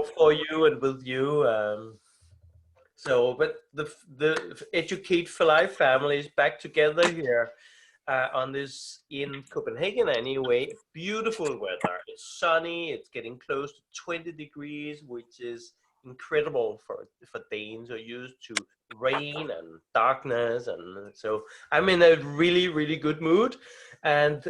for you and with you. But the Educate for Life family is back together here on this in Copenhagen anyway. Beautiful weather. It's sunny. It's getting close to 20 degrees, which is incredible for Danes who are used to rain and darkness. And so I'm in a really good mood, and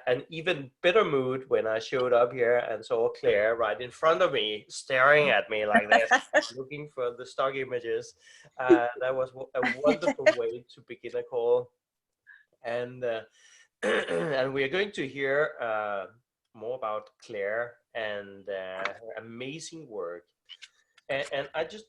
an even better mood when I showed up here and saw Claire right in front of me, staring at me like this, looking for the stock images. That was a wonderful way to begin a call. And and we are going to hear more about Claire and her amazing work. And I just,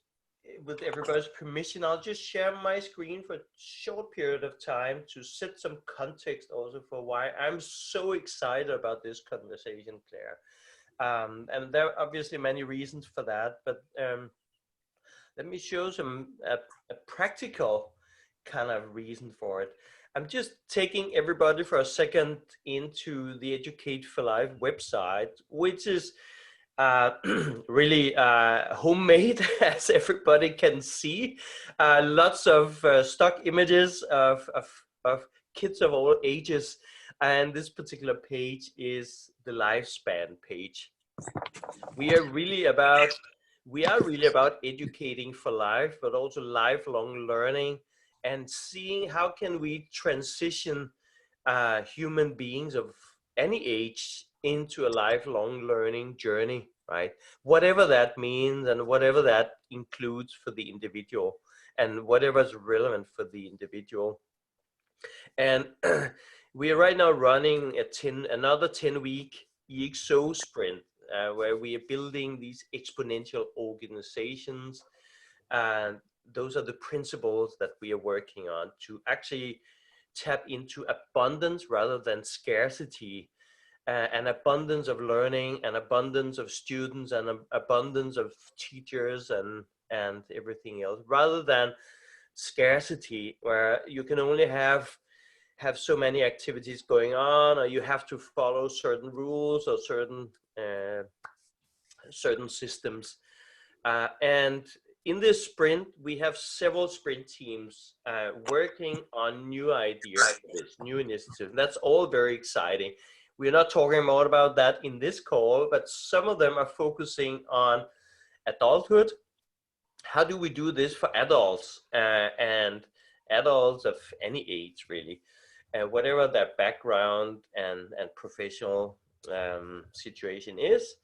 with everybody's permission, I'll just share my screen for a short period of time to set some context also for why I'm so excited about this conversation, Claire. And there are obviously many reasons for that, but let me show some a practical kind of reason for it. I'm just taking everybody for a second into the Educate for Life website, which is really homemade, as everybody can see. Lots of stock images of kids of all ages. And this particular page is the lifespan page. We are really about educating for life, but also lifelong learning, and seeing how can we transition human beings of any age into a lifelong learning journey, right? Whatever that means and whatever that includes for the individual and whatever is relevant for the individual. And we are right now running another 10-week EXO sprint where we are building these exponential organizations. And those are the principles that we are working on to actually tap into abundance rather than scarcity, an abundance of learning, an abundance of students, and an abundance of teachers and everything else, rather than scarcity where you can only have so many activities going on, or you have to follow certain rules or certain systems. And in this sprint, we have several sprint teams working on new ideas, new initiatives. And that's all very exciting. We're not talking more about that in this call, but some of them are focusing on adulthood. How do we do this for adults and adults of any age, really, whatever their background and professional situation is.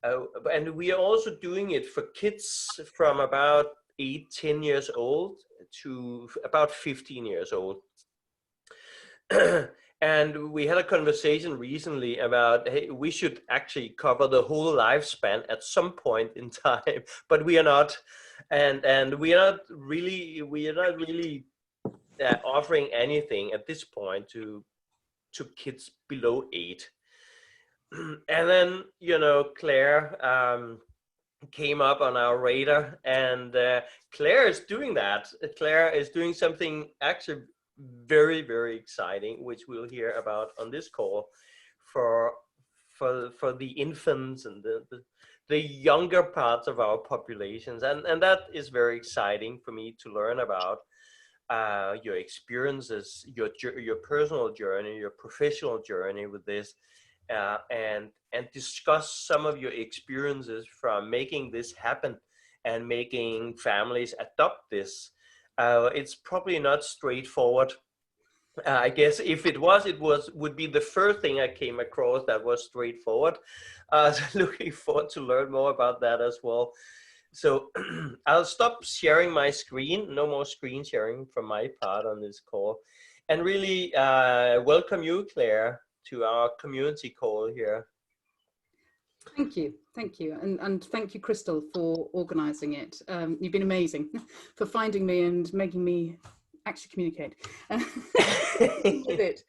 And we are also doing it for kids from about 8-10 years old to about 15 years old. And we had a conversation recently about, hey, we should actually cover the whole lifespan at some point in time, but we are not, and we are not really offering anything at this point to kids below 8. And then, you know, Claire came up on our radar, and Claire is doing that. Claire is doing something actually very exciting, which we'll hear about on this call for the infants and the younger parts of our populations, and that is very exciting for me to learn about. Your experiences, your personal journey, your professional journey with this, and discuss some of your experiences from making this happen and making families adopt this. It's probably not straightforward. I guess if it would be the first thing I came across that was straightforward. So looking forward to learn more about that as well. So I'll stop sharing my screen. No more screen sharing from my part on this call. And really welcome you, Claire, to our community call here. Thank you, and thank you, Crystal, for organising it. You've been amazing for finding me and making me actually communicate with it.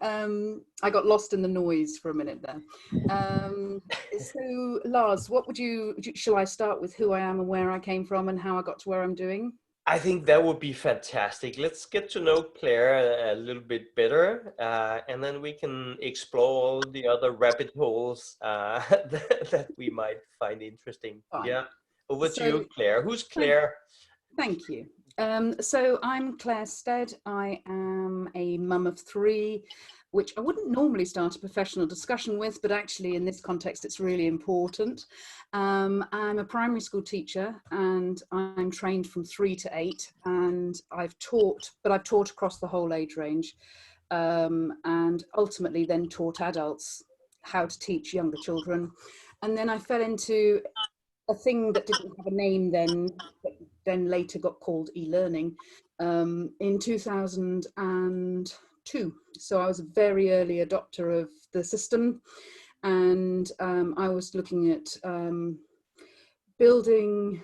I got lost in the noise for a minute there. So Lars, shall I start with who I am and where I came from and how I got to where I'm doing? I think that would be fantastic. Let's get to know Claire a little bit better, and then we can explore all the other rabbit holes that we might find interesting. Fine. Yeah, over to So you, Claire. Who's Claire? thank you. So I'm Clare Stead. I am a mum of three, which I wouldn't normally start a professional discussion with, but actually in this context, it's really important. I'm a primary school teacher and I'm trained from 3 to 8, and I've taught across the whole age range, and ultimately then taught adults how to teach younger children. And then I fell into a thing that didn't have a name then, but then later got called e-learning, in 2002. So I was a very early adopter of the system, and I was looking at building,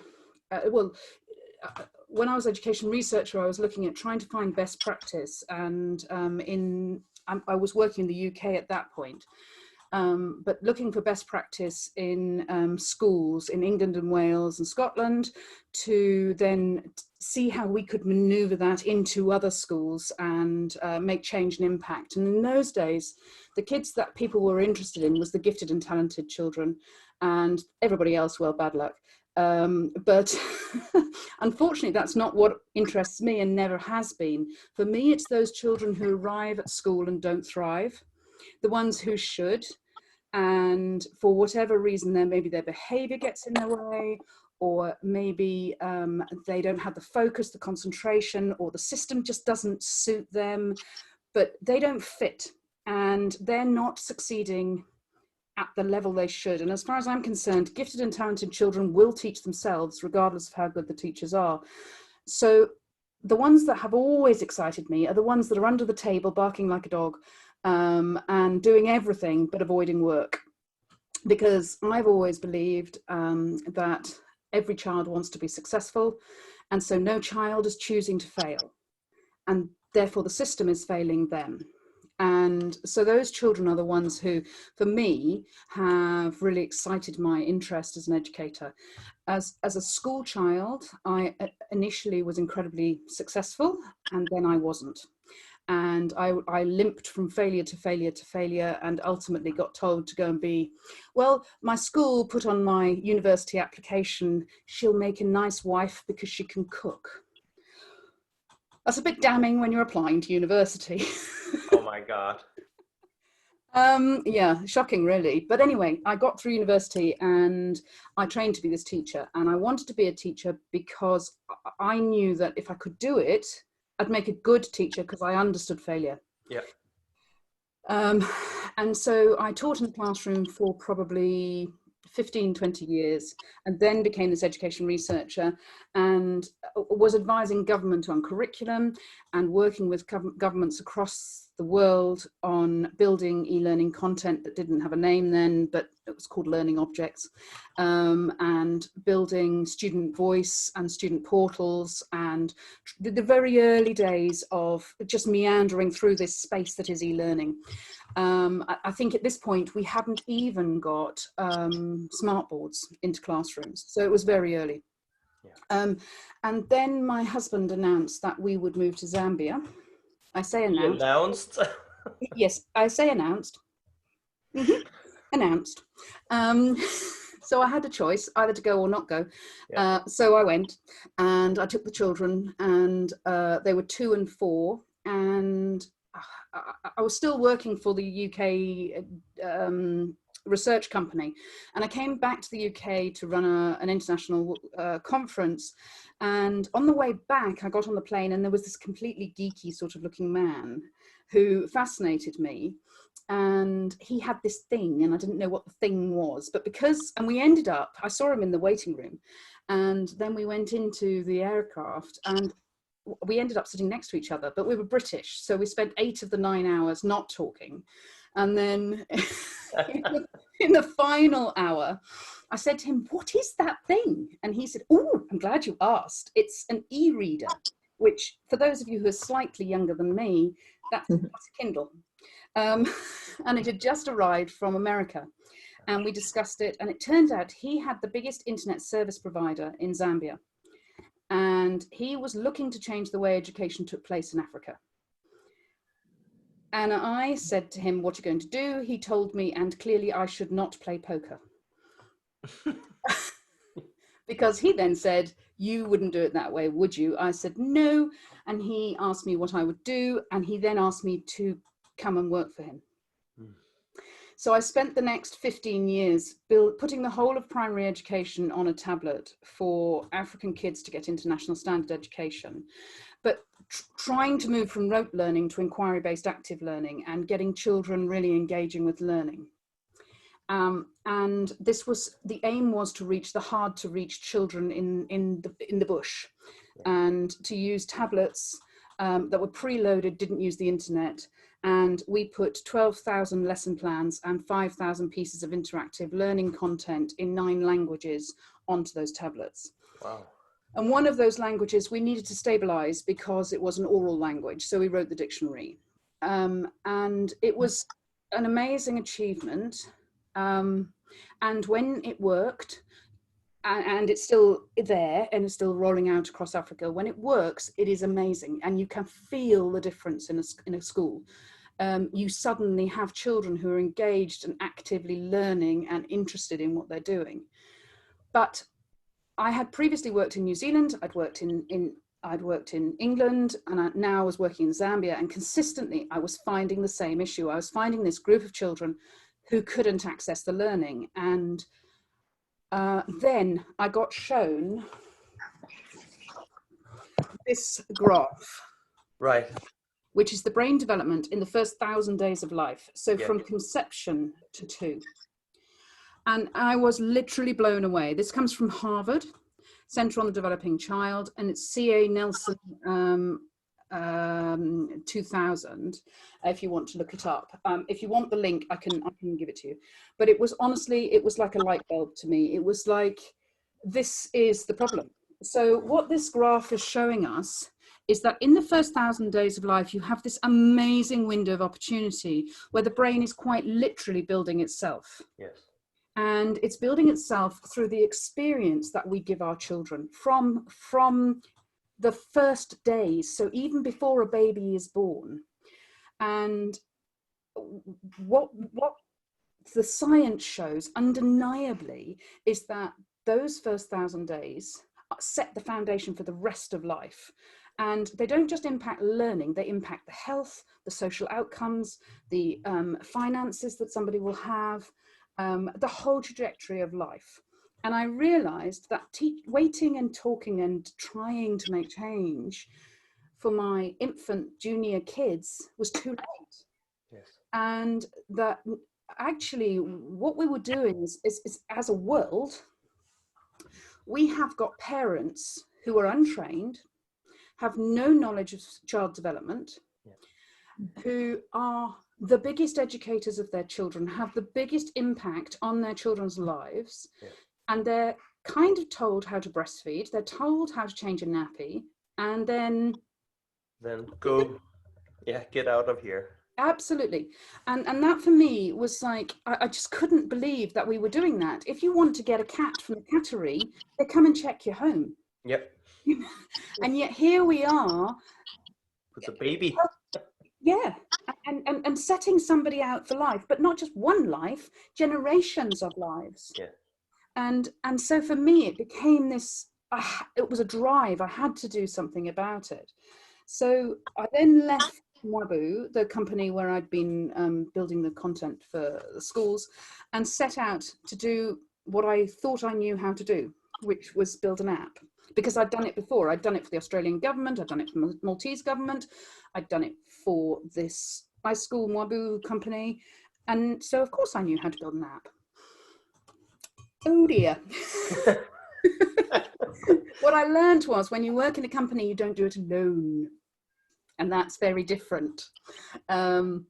when I was education researcher, I was looking at trying to find best practice, and I was working in the UK at that point. But looking for best practice in schools in England and Wales and Scotland, to then see how we could maneuver that into other schools and make change and impact. And in those days, the kids that people were interested in was the gifted and talented children, and everybody else, well, bad luck. But unfortunately, that's not what interests me and never has been. For me, it's those children who arrive at school and don't thrive, the ones who should, and for whatever reason, maybe their behavior gets in their way, or maybe they don't have the focus, the concentration, or the system just doesn't suit them, but they don't fit and they're not succeeding at the level they should. And as far as I'm concerned, gifted and talented children will teach themselves regardless of how good the teachers are. So the ones that have always excited me are the ones that are under the table barking like a dog, and doing everything but avoiding work, because I've always believed that every child wants to be successful, and so no child is choosing to fail, and therefore the system is failing them. And so those children are the ones who, for me, have really excited my interest as an educator. As a school child, I initially was incredibly successful, and then I wasn't. And I limped from failure to failure to failure, and ultimately got told to go and be, well, my school put on my university application, she'll make a nice wife because she can cook. That's a bit damning when you're applying to university. Oh my God. Yeah, shocking really. But anyway, I got through university and I trained to be this teacher, and I wanted to be a teacher because I knew that if I could do it, I'd make a good teacher because I understood failure. Yeah. And so I taught in the classroom for probably 15, 20 years, and then became this education researcher and was advising government on curriculum and working with governments across the world on building e-learning content that didn't have a name then, but it was called learning objects, and building student voice and student portals, and the very early days of just meandering through this space that is e-learning. I think at this point we hadn't even got smart boards into classrooms, so it was very early. Yeah. And then my husband announced that we would move to Zambia. I say announced. He announced? Yes, I say announced. Mm-hmm. Announced. So I had a choice, either to go or not go. Yeah. So I went, and I took the children, and they were 2 and 4, and I was still working for the UK research company, and I came back to the UK to run an international conference. And on the way back, I got on the plane, and there was this completely geeky sort of looking man who fascinated me. And he had this thing, and I didn't know what the thing was, but and we ended up, I saw him in the waiting room, and then we went into the aircraft, and we ended up sitting next to each other, but we were British, so we spent 8 of the 9 hours not talking. And then in the final hour, I said to him, "What is that thing?" And he said, "Oh, I'm glad you asked. It's an e-reader," which, for those of you who are slightly younger than me, that's a Kindle. And it had just arrived from America. And we discussed it, and it turned out he had the biggest internet service provider in Zambia. and he was looking to change the way education took place in Africa. And I said to him, what are you going to do? He told me, and clearly I should not play poker. Because he then said, you wouldn't do it that way, would you? I said, no. And he asked me what I would do. And he then asked me to come and work for him. So I spent the next 15 years putting the whole of primary education on a tablet for African kids to get international standard education, but trying to move from rote learning to inquiry-based active learning and getting children really engaging with learning. And this was, the aim was to reach the hard to reach children in the bush, and to use tablets that were preloaded, didn't use the internet. And we put 12,000 lesson plans and 5,000 pieces of interactive learning content in 9 languages onto those tablets. Wow. And one of those languages we needed to stabilize because it was an oral language. So we wrote the dictionary. And it was an amazing achievement. And when it worked, and it's still there and it's still rolling out across Africa, when it works, it is amazing. And you can feel the difference in a school. You suddenly have children who are engaged and actively learning and interested in what they're doing. But I had previously worked in New Zealand, I'd worked in England, and now I was working in Zambia, and consistently I was finding the same issue. I was finding this group of children who couldn't access the learning. And then I got shown this graph. Right. Which is the brain development in the first 1,000 days of life. So Yeah. from conception to 2. And I was literally blown away. This comes from Harvard, Center on the Developing Child, and it's C.A. Nelson 2000, if you want to look it up. If you want the link, I can give it to you. But it was honestly, it was like a light bulb to me. It was like, this is the problem. So what this graph is showing us is that in the first 1,000 days of life, you have this amazing window of opportunity where the brain is quite literally building itself. Yes. And it's building itself through the experience that we give our children from the first days. So even before a baby is born. And what the science shows undeniably is that those first 1,000 days set the foundation for the rest of life. And they don't just impact learning, they impact the health, the social outcomes, the finances that somebody will have, the whole trajectory of life. And I realized that waiting and talking and trying to make change for my infant junior kids was too late. Yes. And that actually what we were doing is as a world, we have got parents who are untrained, have no knowledge of child development, who are the biggest educators of their children, have the biggest impact on their children's lives, and they're kind of told how to breastfeed, they're told how to change a nappy, and then go, get out of here. Absolutely. And that for me was like, I just couldn't believe that we were doing that. If you want to get a cat from the cattery, they come and check your home. Yep. And yet here we are. With a baby. Yeah. And setting somebody out for life, but not just one life, generations of lives. Yeah. And so for me, it became this, it was a drive. I had to do something about it. So I then left Mwabu, the company where I'd been building the content for the schools, and set out to do what I thought I knew how to do, which was build an app. Because I'd done it before. I'd done it for the Australian government, I'd done it for the Maltese government, I'd done it for this high school Mwabu company. And so of course I knew how to build an app. Oh dear. What I learned was when you work in a company, you don't do it alone. And that's very different. And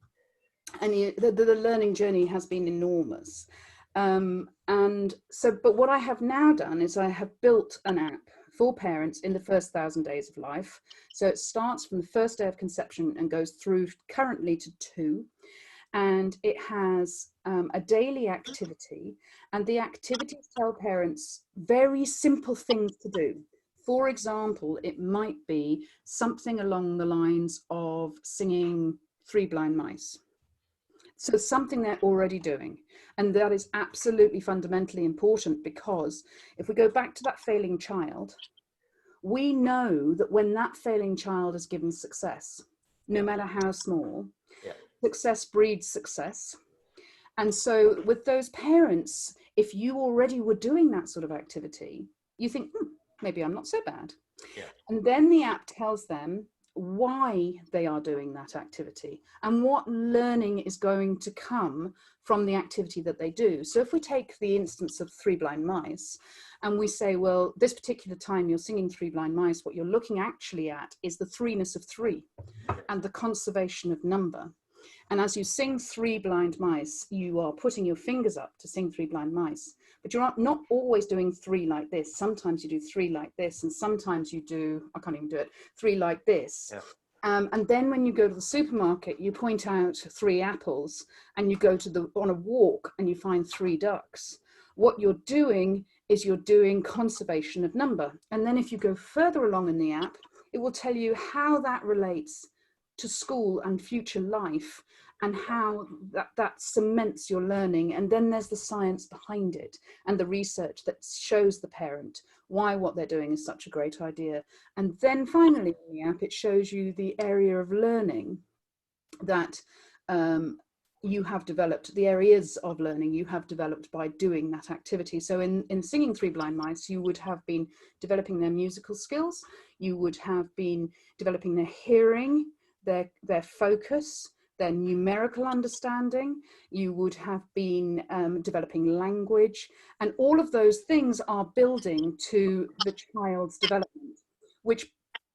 the learning journey has been enormous. And so, but what I have now done is I have built an app for parents in the first 1,000 days of life. So it starts from the first day of conception and goes through currently to 2. And it has a daily activity, and the activities tell parents very simple things to do. For example, it might be something along the lines of singing Three Blind Mice. So something they're already doing. And that is absolutely fundamentally important, because if we go back to that failing child, we know that when that failing child is given success, no matter how small, success breeds success. And so with those parents, if you already were doing that sort of activity, you think, maybe I'm not so bad. Yeah. And then the app tells them why they are doing that activity and what learning is going to come from the activity that they do. So if we take the instance of Three Blind Mice and we say, well, this particular time you're singing Three Blind Mice, what you're looking actually at is the threeness of three and the conservation of number. And as you sing Three Blind Mice, you are putting your fingers up to sing Three Blind Mice. But you're not always doing three like this. Sometimes you do three like this, and sometimes you do, I can't even do it, three like this. Yeah. And then when you go to the supermarket, you point out 3 apples, and you go to on a walk and you find 3 ducks. What you're doing is you're doing conservation of number. And then if you go further along in the app, it will tell you how that relates to school and future life, and how that cements your learning. And then there's the science behind it and the research that shows the parent why what they're doing is such a great idea. And then finally in the app, it shows you the area of learning that you have developed, the areas of learning you have developed by doing that activity. So in singing Three Blind Mice, you would have been developing their musical skills, you would have been developing their hearing, their focus, their numerical understanding, you would have been developing language, and all of those things are building to the child's development, which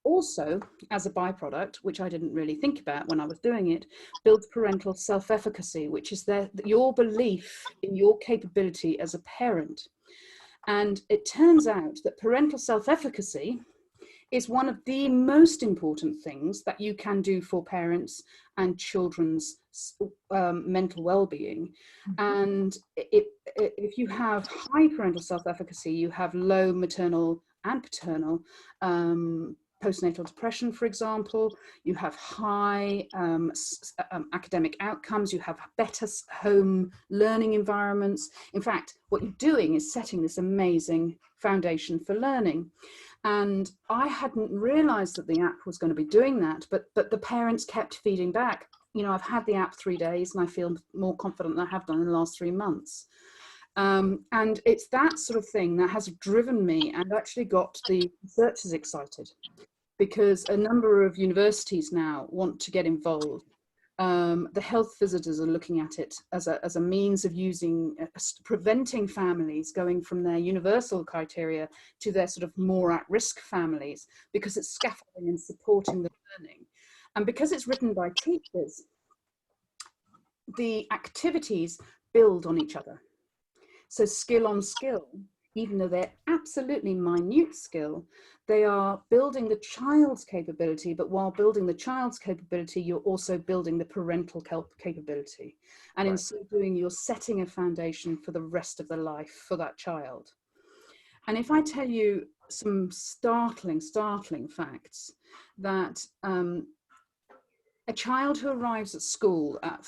also, as a byproduct, which I didn't really think about when I was doing it, builds parental self-efficacy, which is your belief in your capability as a parent. And it turns out that parental self-efficacy is one of the most important things that you can do for parents and children's mental well-being. And if you have high parental self-efficacy, you have low maternal and paternal postnatal depression, for example, you have high academic outcomes, you have better home learning environments. In fact, what you're doing is setting this amazing foundation for learning. And I hadn't realized that the app was going to be doing that, but the parents kept feeding back, you know, I've had the app 3 days and I feel more confident than I have done in the last 3 months. And it's that sort of thing that has driven me and actually got the researchers excited, because a number of universities now want to get involved. The health visitors are looking at it as a means of preventing families going from their universal criteria to their sort of more at-risk families, because it's scaffolding and supporting the learning. And because it's written by teachers, the activities build on each other. So skill on skill, even though they're absolutely minute skill, they are building the child's capability, but while building the child's capability, you're also building the parental capability. And in so doing, you're setting a foundation for the rest of the life for that child. And if I tell you some startling facts, that a child who arrives at school at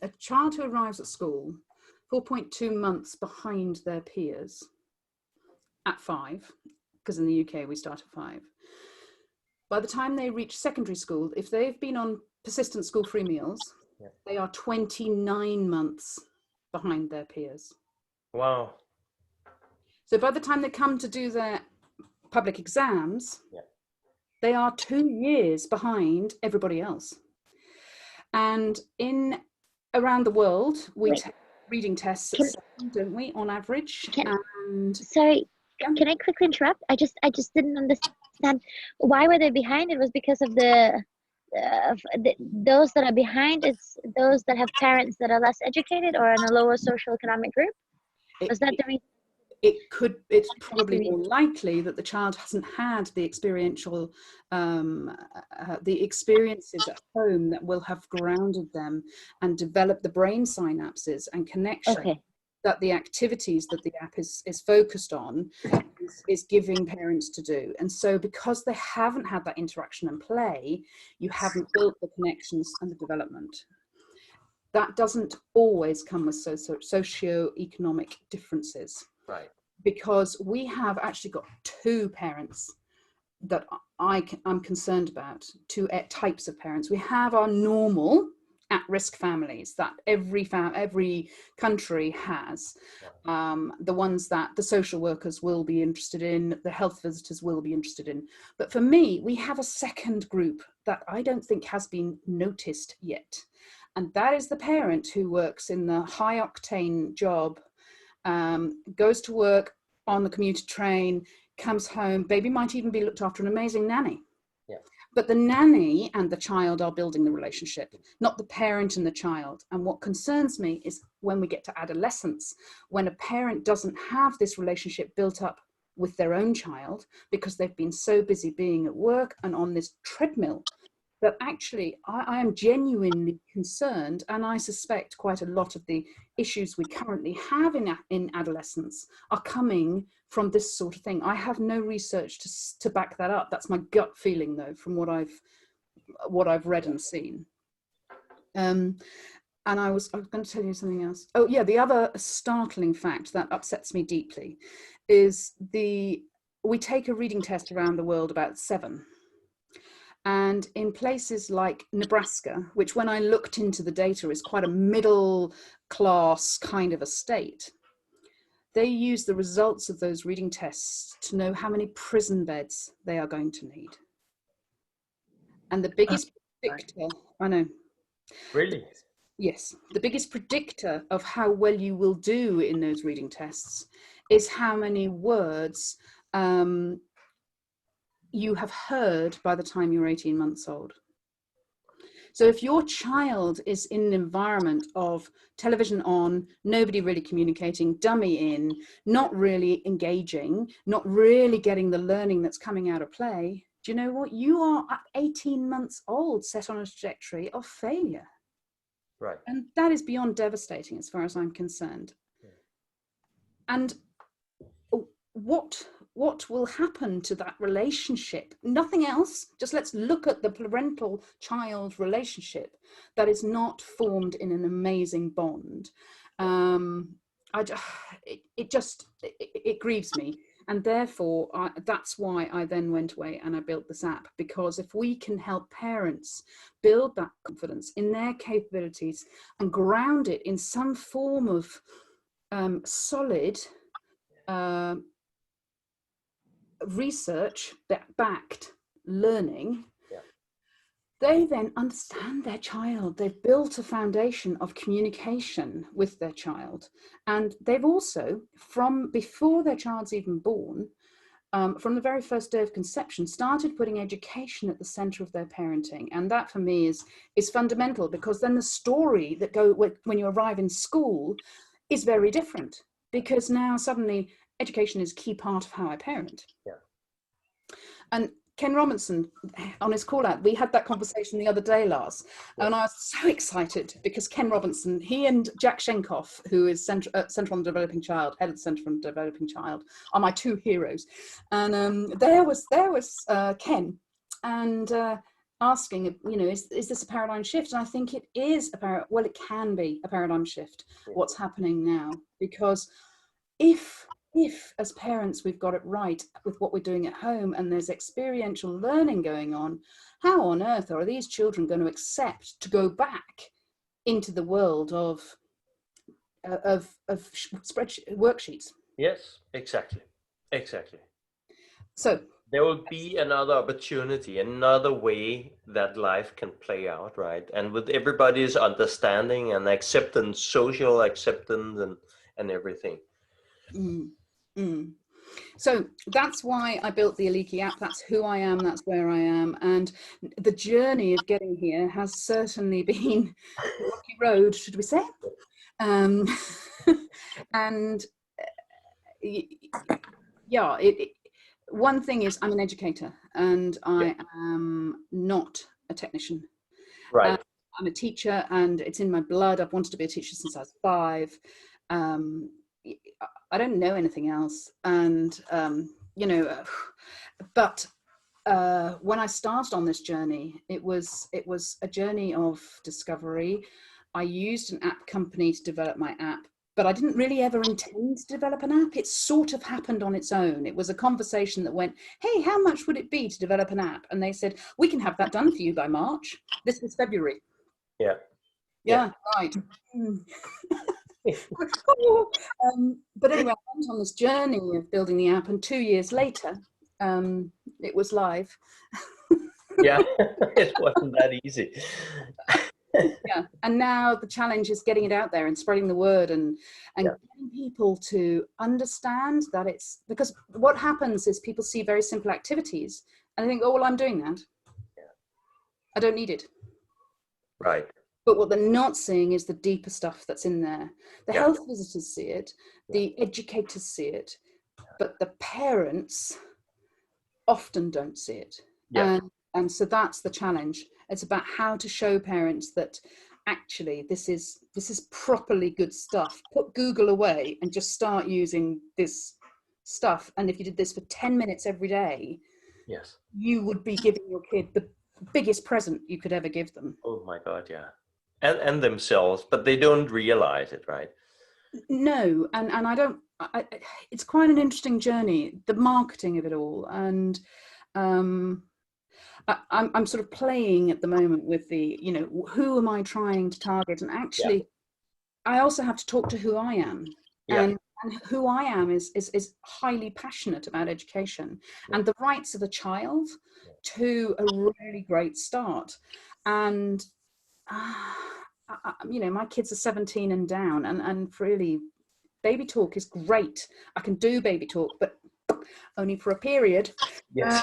a child who arrives at school 4.2 months behind their peers at 5, because in the UK we start at 5. By the time they reach secondary school, if they've been on persistent school-free meals, they are 29 months behind their peers. Wow. So by the time they come to do their public exams, they are 2 years behind everybody else. And around the world, we take reading tests at 7, don't we, on average? Sorry, can I quickly interrupt? I just didn't understand why were they behind. It was because of those that are behind. It's those that have parents that are less educated or in a lower social economic group. Was that the reason? It's probably more likely that the child hasn't had the experiential, the experiences at home that will have grounded them and developed the brain synapses and connection that the activities that the app is focused on is giving parents to do. And so because they haven't had that interaction and play, you haven't built the connections and the development. That doesn't always come with socio-economic differences. Right. Because we have actually got two parents that I'm concerned about, two types of parents. We have our normal at-risk families that every country has, the ones that the social workers will be interested in, the health visitors will be interested in. But for me, we have a second group that I don't think has been noticed yet. And that is the parent who works in the high-octane job, goes to work on the commuter train, comes home, baby might even be looked after, an amazing nanny. Yeah. But the nanny and the child are building the relationship, not the parent and the child. And what concerns me is when we get to adolescence, when a parent doesn't have this relationship built up with their own child because they've been so busy being at work and on this treadmill, that actually I am genuinely concerned, and I suspect quite a lot of the issues we currently have in adolescence are coming from this sort of thing. I have no research to back that up. That's my gut feeling, though, from what I've read and seen. And I was going to tell you something else. Oh yeah, the other startling fact that upsets me deeply is we take a reading test around the world about 7. And in places like Nebraska, which when I looked into the data is quite a middle class kind of a state, they use the results of those reading tests to know how many prison beds they are going to need. And the biggest predictor, I know. Really? Yes, the biggest predictor of how well you will do in those reading tests is how many words you have heard by the time you're 18 months old. So if your child is in an environment of television on, nobody really communicating, dummy in, not really engaging, not really getting the learning that's coming out of play, do you know what? You are at 18 months old set on a trajectory of failure. Right. And that is beyond devastating as far as I'm concerned. And what will happen to that relationship? Nothing else. Just let's look at the parental-child relationship that is not formed in an amazing bond. It grieves me. And therefore, that's why I then went away and I built this app, because if we can help parents build that confidence in their capabilities and ground it in some form of solid research backed learning, they then understand their child. They've built a foundation of communication with their child. And they've also, from before their child's even born, from the very first day of conception, started putting education at the center of their parenting. And that for me is fundamental, because then the story that when you arrive in school is very different, because now suddenly education is a key part of how I parent. Yeah. And Ken Robinson, on his call out, we had that conversation the other day, Lars, and I was so excited because Ken Robinson, he and Jack Shenkoff, who is Centre on the Developing Child, head of the Centre on the Developing Child, are my two heroes. And there was Ken, and asking, you know, is this a paradigm shift? And I think it is well, it can be a paradigm shift, what's happening now, because if as parents we've got it right with what we're doing at home and there's experiential learning going on, how on earth are these children going to accept to go back into the world of spreadsheet worksheets? Yes, exactly. So there will be another opportunity, another way that life can play out, right? And with everybody's understanding and acceptance, social acceptance and everything. So that's why I built the Oliiki app. That's who I am, that's where I am. And the journey of getting here has certainly been a rocky road, should we say? And yeah, one thing is I'm an educator and I am not a technician. Right. I'm a teacher and it's in my blood. I've wanted to be a teacher since I was 5. I don't know anything else. And, you know, but when I started on this journey, it was a journey of discovery. I used an app company to develop my app, but I didn't really ever intend to develop an app. It sort of happened on its own. It was a conversation that went, hey, how much would it be to develop an app? And they said, we can have that done for you by March. This was February. Yeah. Yeah, right. But anyway, I went on this journey of building the app, and 2 years later, it was live. Yeah, it wasn't that easy. Yeah, and now the challenge is getting it out there and spreading the word, and getting people to understand that it's, because what happens is people see very simple activities and they think, oh, well, I'm doing that. I don't need it. Right. But what they're not seeing is the deeper stuff that's in there. The health visitors see it, the educators see it, but the parents often don't see it. Yeah. And so that's the challenge. It's about how to show parents that actually this is properly good stuff. Put Google away and just start using this stuff. And if you did this for 10 minutes every day, yes, you would be giving your kid the biggest present you could ever give them. Oh my God, yeah. And themselves, but they don't realize it, right? No, and it's quite an interesting journey, the marketing of it all. And I'm sort of playing at the moment with the, you know, who am I trying to target? And actually, I also have to talk to who I am. And who I am is highly passionate about education and the rights of a child to a really great start. And, you know, my kids are 17 and down, and really, baby talk is great. I can do baby talk, but only for a period. Yes.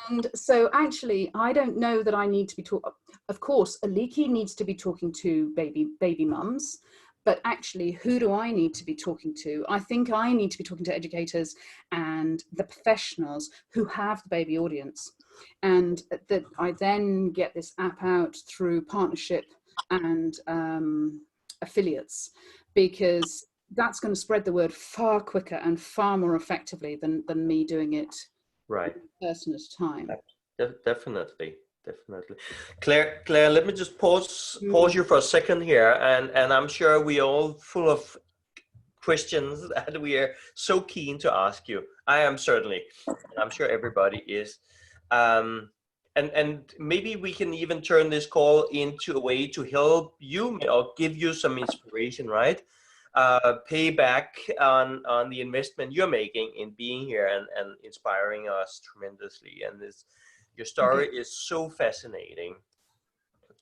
And so actually, I don't know that I need to be talking. Of course, Oliiki needs to be talking to baby mums, but actually, who do I need to be talking to? I think I need to be talking to educators and the professionals who have the baby audience, and that I then get this app out through partnership and affiliates, because that's going to spread the word far quicker and far more effectively than me doing it Right. person at a time. Definitely. Claire, let me just pause you for a second here, and I'm sure we all full of questions that we are so keen to ask you. I am certainly, and I'm sure everybody is. And maybe we can even turn this call into a way to help you or give you some inspiration, right? Pay back on the investment you're making in being here and inspiring us tremendously. And your story is so fascinating,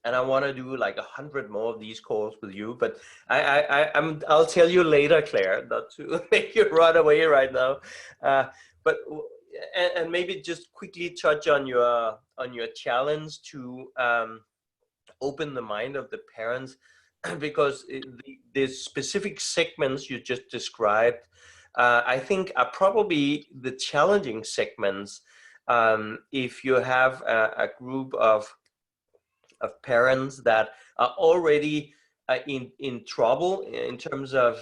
and I want to do like 100 more of these calls with you. But I'll tell you later, Claire, not to make you run away right now. But maybe just quickly touch on your challenge to open the mind of the parents, because the specific segments you just described, I think are probably the challenging segments. If you have a group of parents that are already in trouble in terms of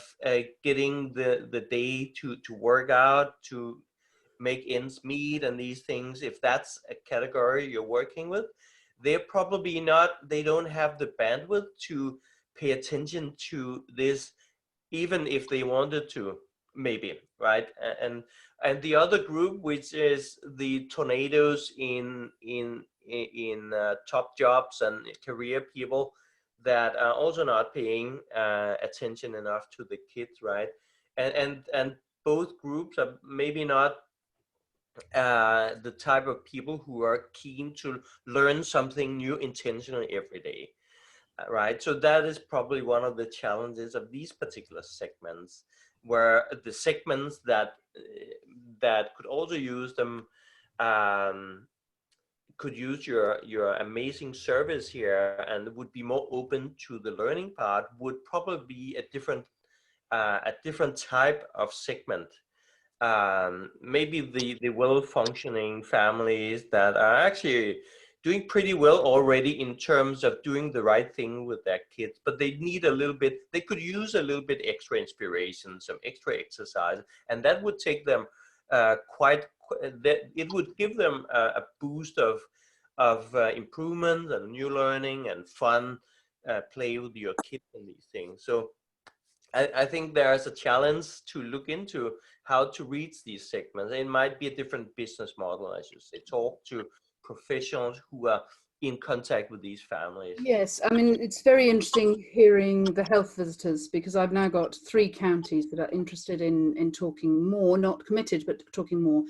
getting the day to work out, to make ends meet and these things, if that's a category you're working with, they don't have the bandwidth to pay attention to this, even if they wanted to, maybe, right? And the other group, which is the tornadoes in top jobs and career people that are also not paying attention enough to the kids, right? And both groups are maybe not the type of people who are keen to learn something new intentionally every day, right? So that is probably one of the challenges of these particular segments, where the segments that could also use them, could use your amazing service here and would be more open to the learning part, would probably be a different type of segment. Maybe the well-functioning families that are actually doing pretty well already in terms of doing the right thing with their kids, but they need a little bit, they could use a little bit extra inspiration, some extra exercise, and that would take them it would give them a boost of improvement and new learning and fun play with your kids and these things. So I think there's a challenge to look into how to reach these segments. It might be a different business model, as you say. Talk to professionals who are in contact with these families. Yes, I mean, it's very interesting hearing the health visitors, because I've now got 3 counties that are interested in talking more, not committed, but talking more.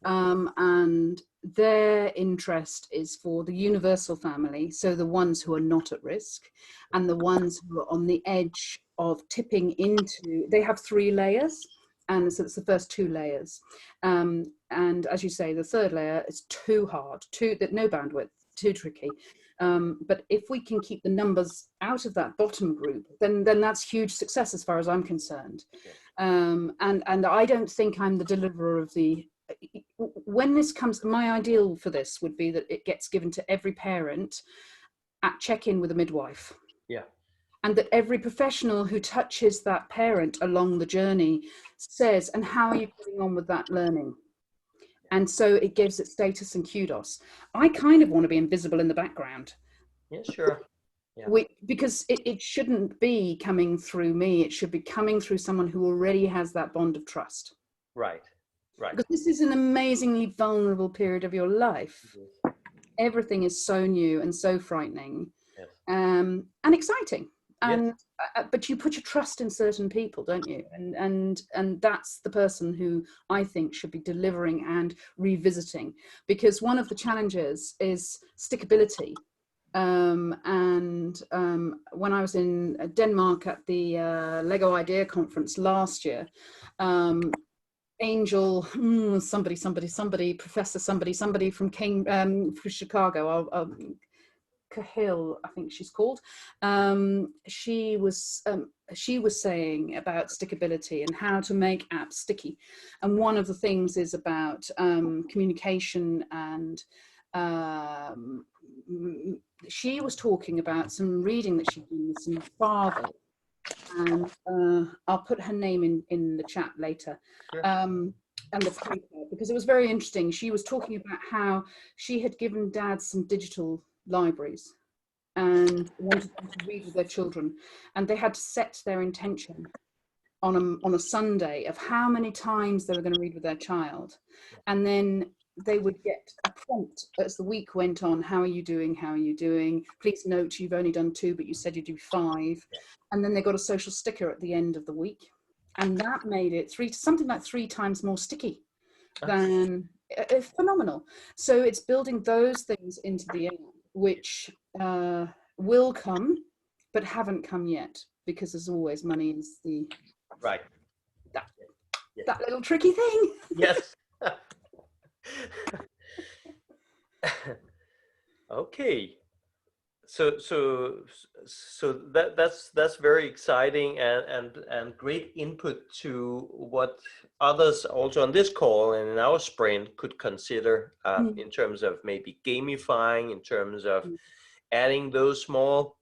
And their interest is for the universal family, so the ones who are not at risk, and the ones who are on the edge of tipping into, they have 3 layers. And so it's the first 2 layers. And as you say, the 3rd layer is too hard, no bandwidth, too tricky. But if we can keep the numbers out of that bottom group, then that's huge success as far as I'm concerned. And I don't think I'm the deliverer of the, when this comes, my ideal for this would be that it gets given to every parent at check-in with a midwife. Yeah. And that every professional who touches that parent along the journey says, and how are you getting on with that learning? And so it gives it status and kudos. I kind of want to be invisible in the background. Yeah, sure. Yeah. Because it shouldn't be coming through me. It should be coming through someone who already has that bond of trust. Right, right. Because this is an amazingly vulnerable period of your life. Mm-hmm. Everything is so new and so frightening, yes. And exciting. And yes. But you put your trust in certain people, don't you? And that's the person who I think should be delivering and revisiting, because one of the challenges is stickability. When I was in Denmark at the Lego Idea Conference last year, Angel, somebody, Professor somebody from Chicago, Cahill, I think she's called. She was saying about stickability and how to make apps sticky, and one of the things is about communication. And she was talking about some reading that she'd done with some fathers, and I'll put her name in the chat later. Sure. And the paper, because it was very interesting. She was talking about how she had given dads some digital libraries and wanted them to read with their children, and they had to set their intention on a Sunday of how many times they were going to read with their child, and then they would get a prompt as the week went on. How are you doing? How are you doing? Please note you've only done 2, but you said you do 5. And then they got a social sticker at the end of the week, and that made it something like 3 times more sticky than phenomenal. So it's building those things into the app, which will come, but haven't come yet, because as always, money is the right. That little tricky thing. Yes. Okay. So that's very exciting and great input to what others also on this call and in our sprint could consider in terms of maybe gamifying, in terms of adding those small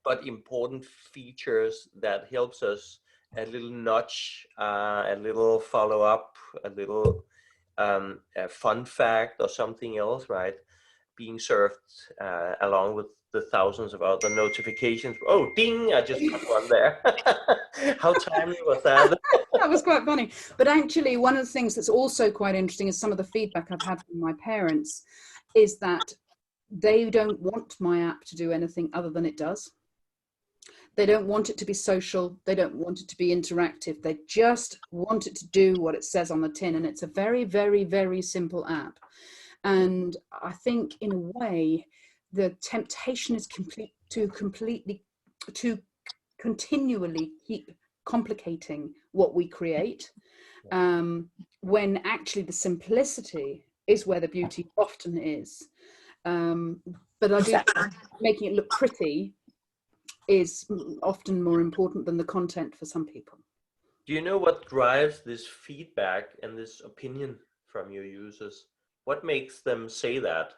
but important features that helps us, a little nudge, a little follow up, a little a fun fact or something else, right? Being served along with the thousands of other notifications. Oh, ding, I just got one there. How timely was that? That was quite funny. But actually, one of the things that's also quite interesting is some of the feedback I've had from my parents is that they don't want my app to do anything other than it does. They don't want it to be social. They don't want it to be interactive. They just want it to do what it says on the tin. And it's a very, very, very simple app. And I think in a way, the temptation is to continually keep complicating what we create, when actually the simplicity is where the beauty often is. But I do think making it look pretty is often more important than the content for some people. Do you know what drives this feedback and this opinion from your users? What makes them say that?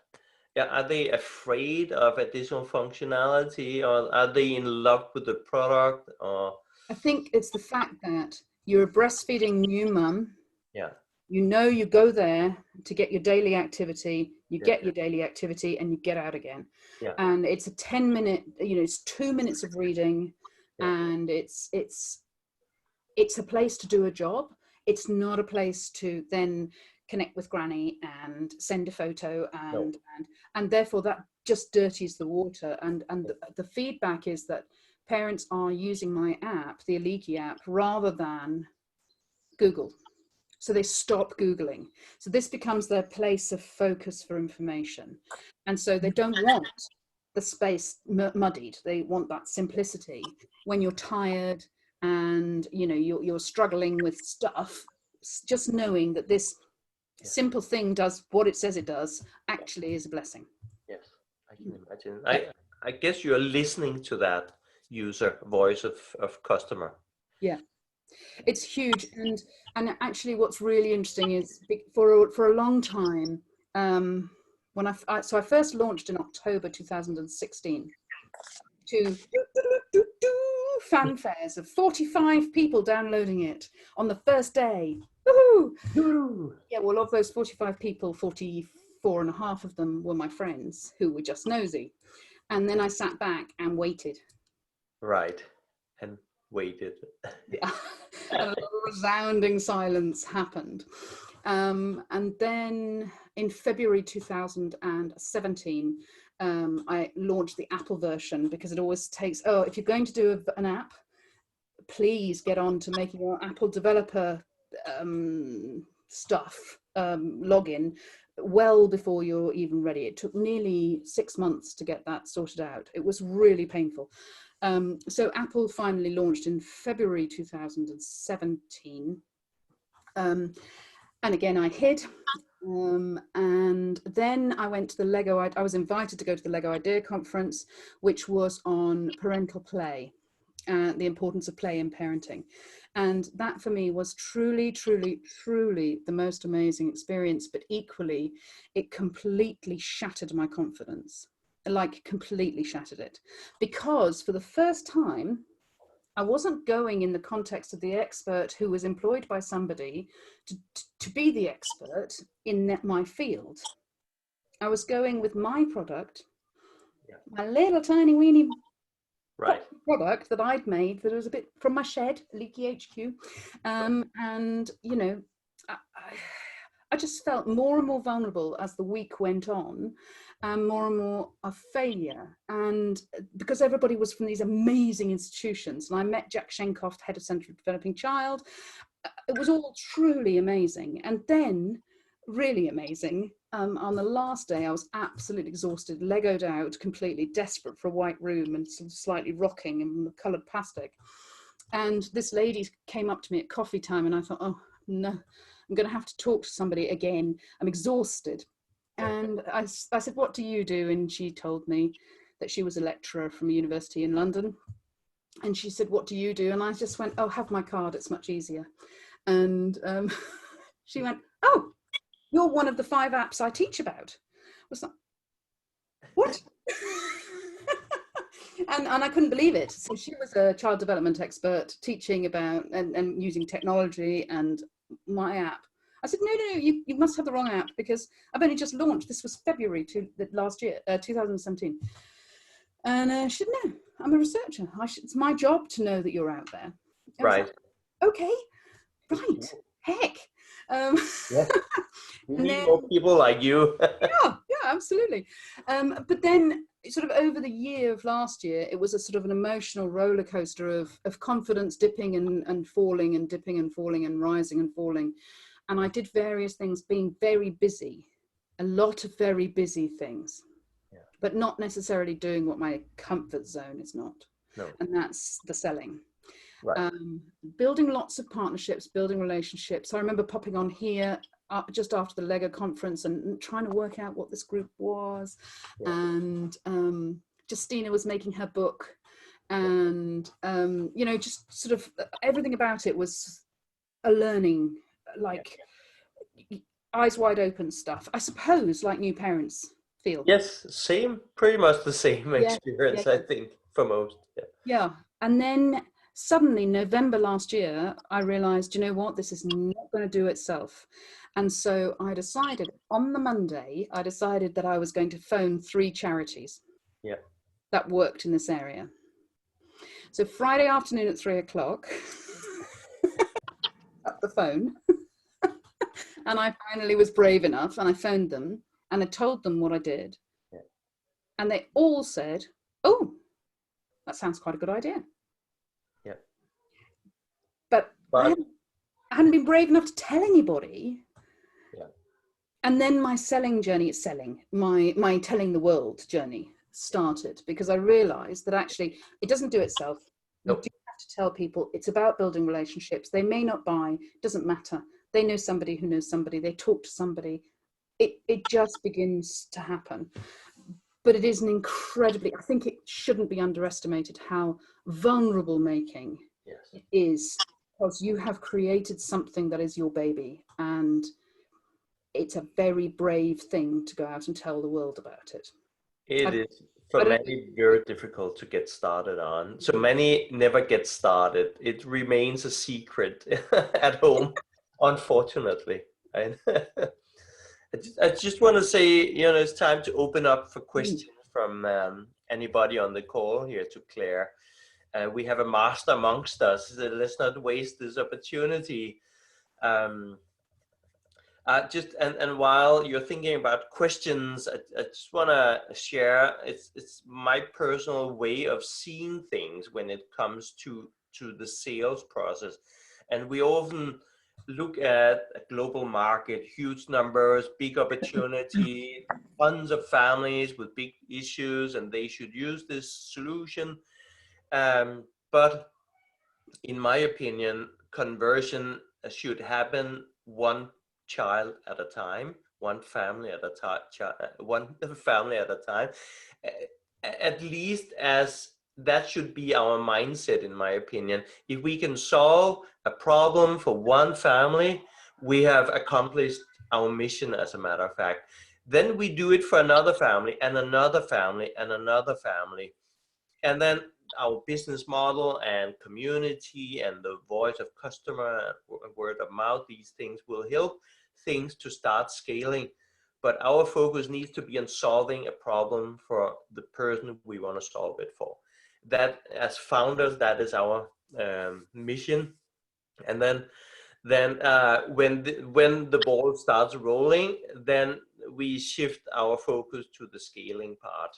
Yeah, are they afraid of additional functionality, or are they in love with the product? Or I think it's the fact that you're a breastfeeding new mum. yeah, You know, you go there to get your daily activity, you yeah, get your daily activity and you get out again. yeah, And it's a 10-minute, you know, it's 2 minutes of reading, yeah, and it's a place to do a job. It's not a place to then connect with granny and send a photo, no, and therefore that just dirties the water. And yeah, the feedback is that parents are using my app, the Oliiki app, rather than Google. So they stop Googling. So this becomes their place of focus for information. And so they don't want the space muddied. They want that simplicity. When you're tired and you know you're struggling with stuff, just knowing that this yeah, simple thing does what it says it does actually is a blessing. yes, I can imagine. I guess you're listening to that user voice of customer. Yeah, it's huge. And actually what's really interesting is for a long time, when so I first launched in October 2016 to fanfares of 45 people downloading it on the first day. Woohoo! Yeah, well, of those 45 people, 44 and a half of them were my friends who were just nosy. And then I sat back and waited. Right, and waited. Yeah. And a lot of resounding silence happened. And then in February 2017, I launched the Apple version, because it always takes, if you're going to do an app, please get on to making your Apple developer stuff login well before you're even ready. It took nearly 6 months to get that sorted out. It was really painful. So Apple finally launched in February 2017. And again, I hid. And then I went to the Lego, I was invited to go to the Lego Idea Conference, which was on parental play, the importance of play in parenting. And that for me was truly, truly, truly the most amazing experience, but equally, it completely shattered my confidence, like completely shattered it. Because for the first time, I wasn't going in the context of the expert who was employed by somebody to be the expert in my field. I was going with my product, Yeah. my little tiny weeny Right. product that I'd made that was a bit from my shed, Leaky HQ. And, you know, I just felt more and more vulnerable as the week went on, and more a failure. And because everybody was from these amazing institutions, and I met Jack Shenkoff, head of Centre for Developing Child, it was all truly amazing. And then, really amazing, on the last day, I was absolutely exhausted, Legoed out, completely desperate for a white room and sort of slightly rocking in the coloured plastic. And this lady came up to me at coffee time, and I thought, oh, no, I'm going to have to talk to somebody again. I'm exhausted. And I said, what do you do? And she told me that she was a lecturer from a university in London. And she said, what do you do? And I just went, oh, have my card. It's much easier. And she went, oh, you're one of the 5 apps I teach about. I was like, what? and I couldn't believe it. So she was a child development expert teaching about and using technology and my app. I said, no, you must have the wrong app, because I've only just launched. This was February last year, 2017. And she said, no, I'm a researcher. It's my job to know that you're out there. Right. Like, okay, right, heck. Yeah. We need then, more people like you. yeah, absolutely. But then sort of over the year of last year, it was a sort of an emotional roller coaster of confidence dipping and falling, and dipping and falling, and rising and falling. And I did various things, being very busy, a lot of very busy things, but not necessarily doing what my comfort zone is not. No. And that's the selling. Right. Building lots of partnerships, building relationships. I remember popping on here just after the Lego conference and trying to work out what this group was. Yeah. And Justina was making her book, and you know, just sort of everything about it was a learning, like eyes wide open stuff, I suppose, like new parents feel? Yes, same, pretty much the same Yeah, experience, yeah, I think, for most. Yeah. yeah. And then suddenly, November last year, I realized, you know what, this is not going to do itself. And so I decided on the Monday, I decided that I was going to phone 3 charities Yeah. that worked in this area. So Friday afternoon at 3 o'clock, up the phone, and I finally was brave enough, and I phoned them and I told them what I did. Yeah. And they all said, oh, that sounds quite a good idea. Yeah. But I hadn't been brave enough to tell anybody. Yeah. And then my selling journey, my telling the world journey started, because I realized that actually it doesn't do itself. You Nope. do have to tell people it's about building relationships. They may not buy, doesn't matter. They know somebody who knows somebody, they talk to somebody. It just begins to happen. But it is an incredibly, I think it shouldn't be underestimated how vulnerable making it is, because you have created something that is your baby, and it's a very brave thing to go out and tell the world about it. It is for many very difficult to get started on. So many never get started. It remains a secret at home, unfortunately. And I just want to say, it's time to open up for questions from anybody on the call here to Claire. We have a master amongst us, so let's not waste this opportunity. And while you're thinking about questions, I just want to share, it's my personal way of seeing things when it comes to the sales process. And we often look at a global market, huge numbers, big opportunity, tons of families with big issues, and they should use this solution. But in my opinion, conversion should happen one child at a time, one family at a time, one family at a time. At least as that should be our mindset, in my opinion. If we can solve a problem for one family, we have accomplished our mission, as a matter of fact. Then we do it for another family and another family and another family. And then our business model and community and the voice of customer and word of mouth, these things will help things to start scaling. But our focus needs to be on solving a problem for the person we want to solve it for. That, as founders, that is our mission. And then when the ball starts rolling, then we shift our focus to the scaling part.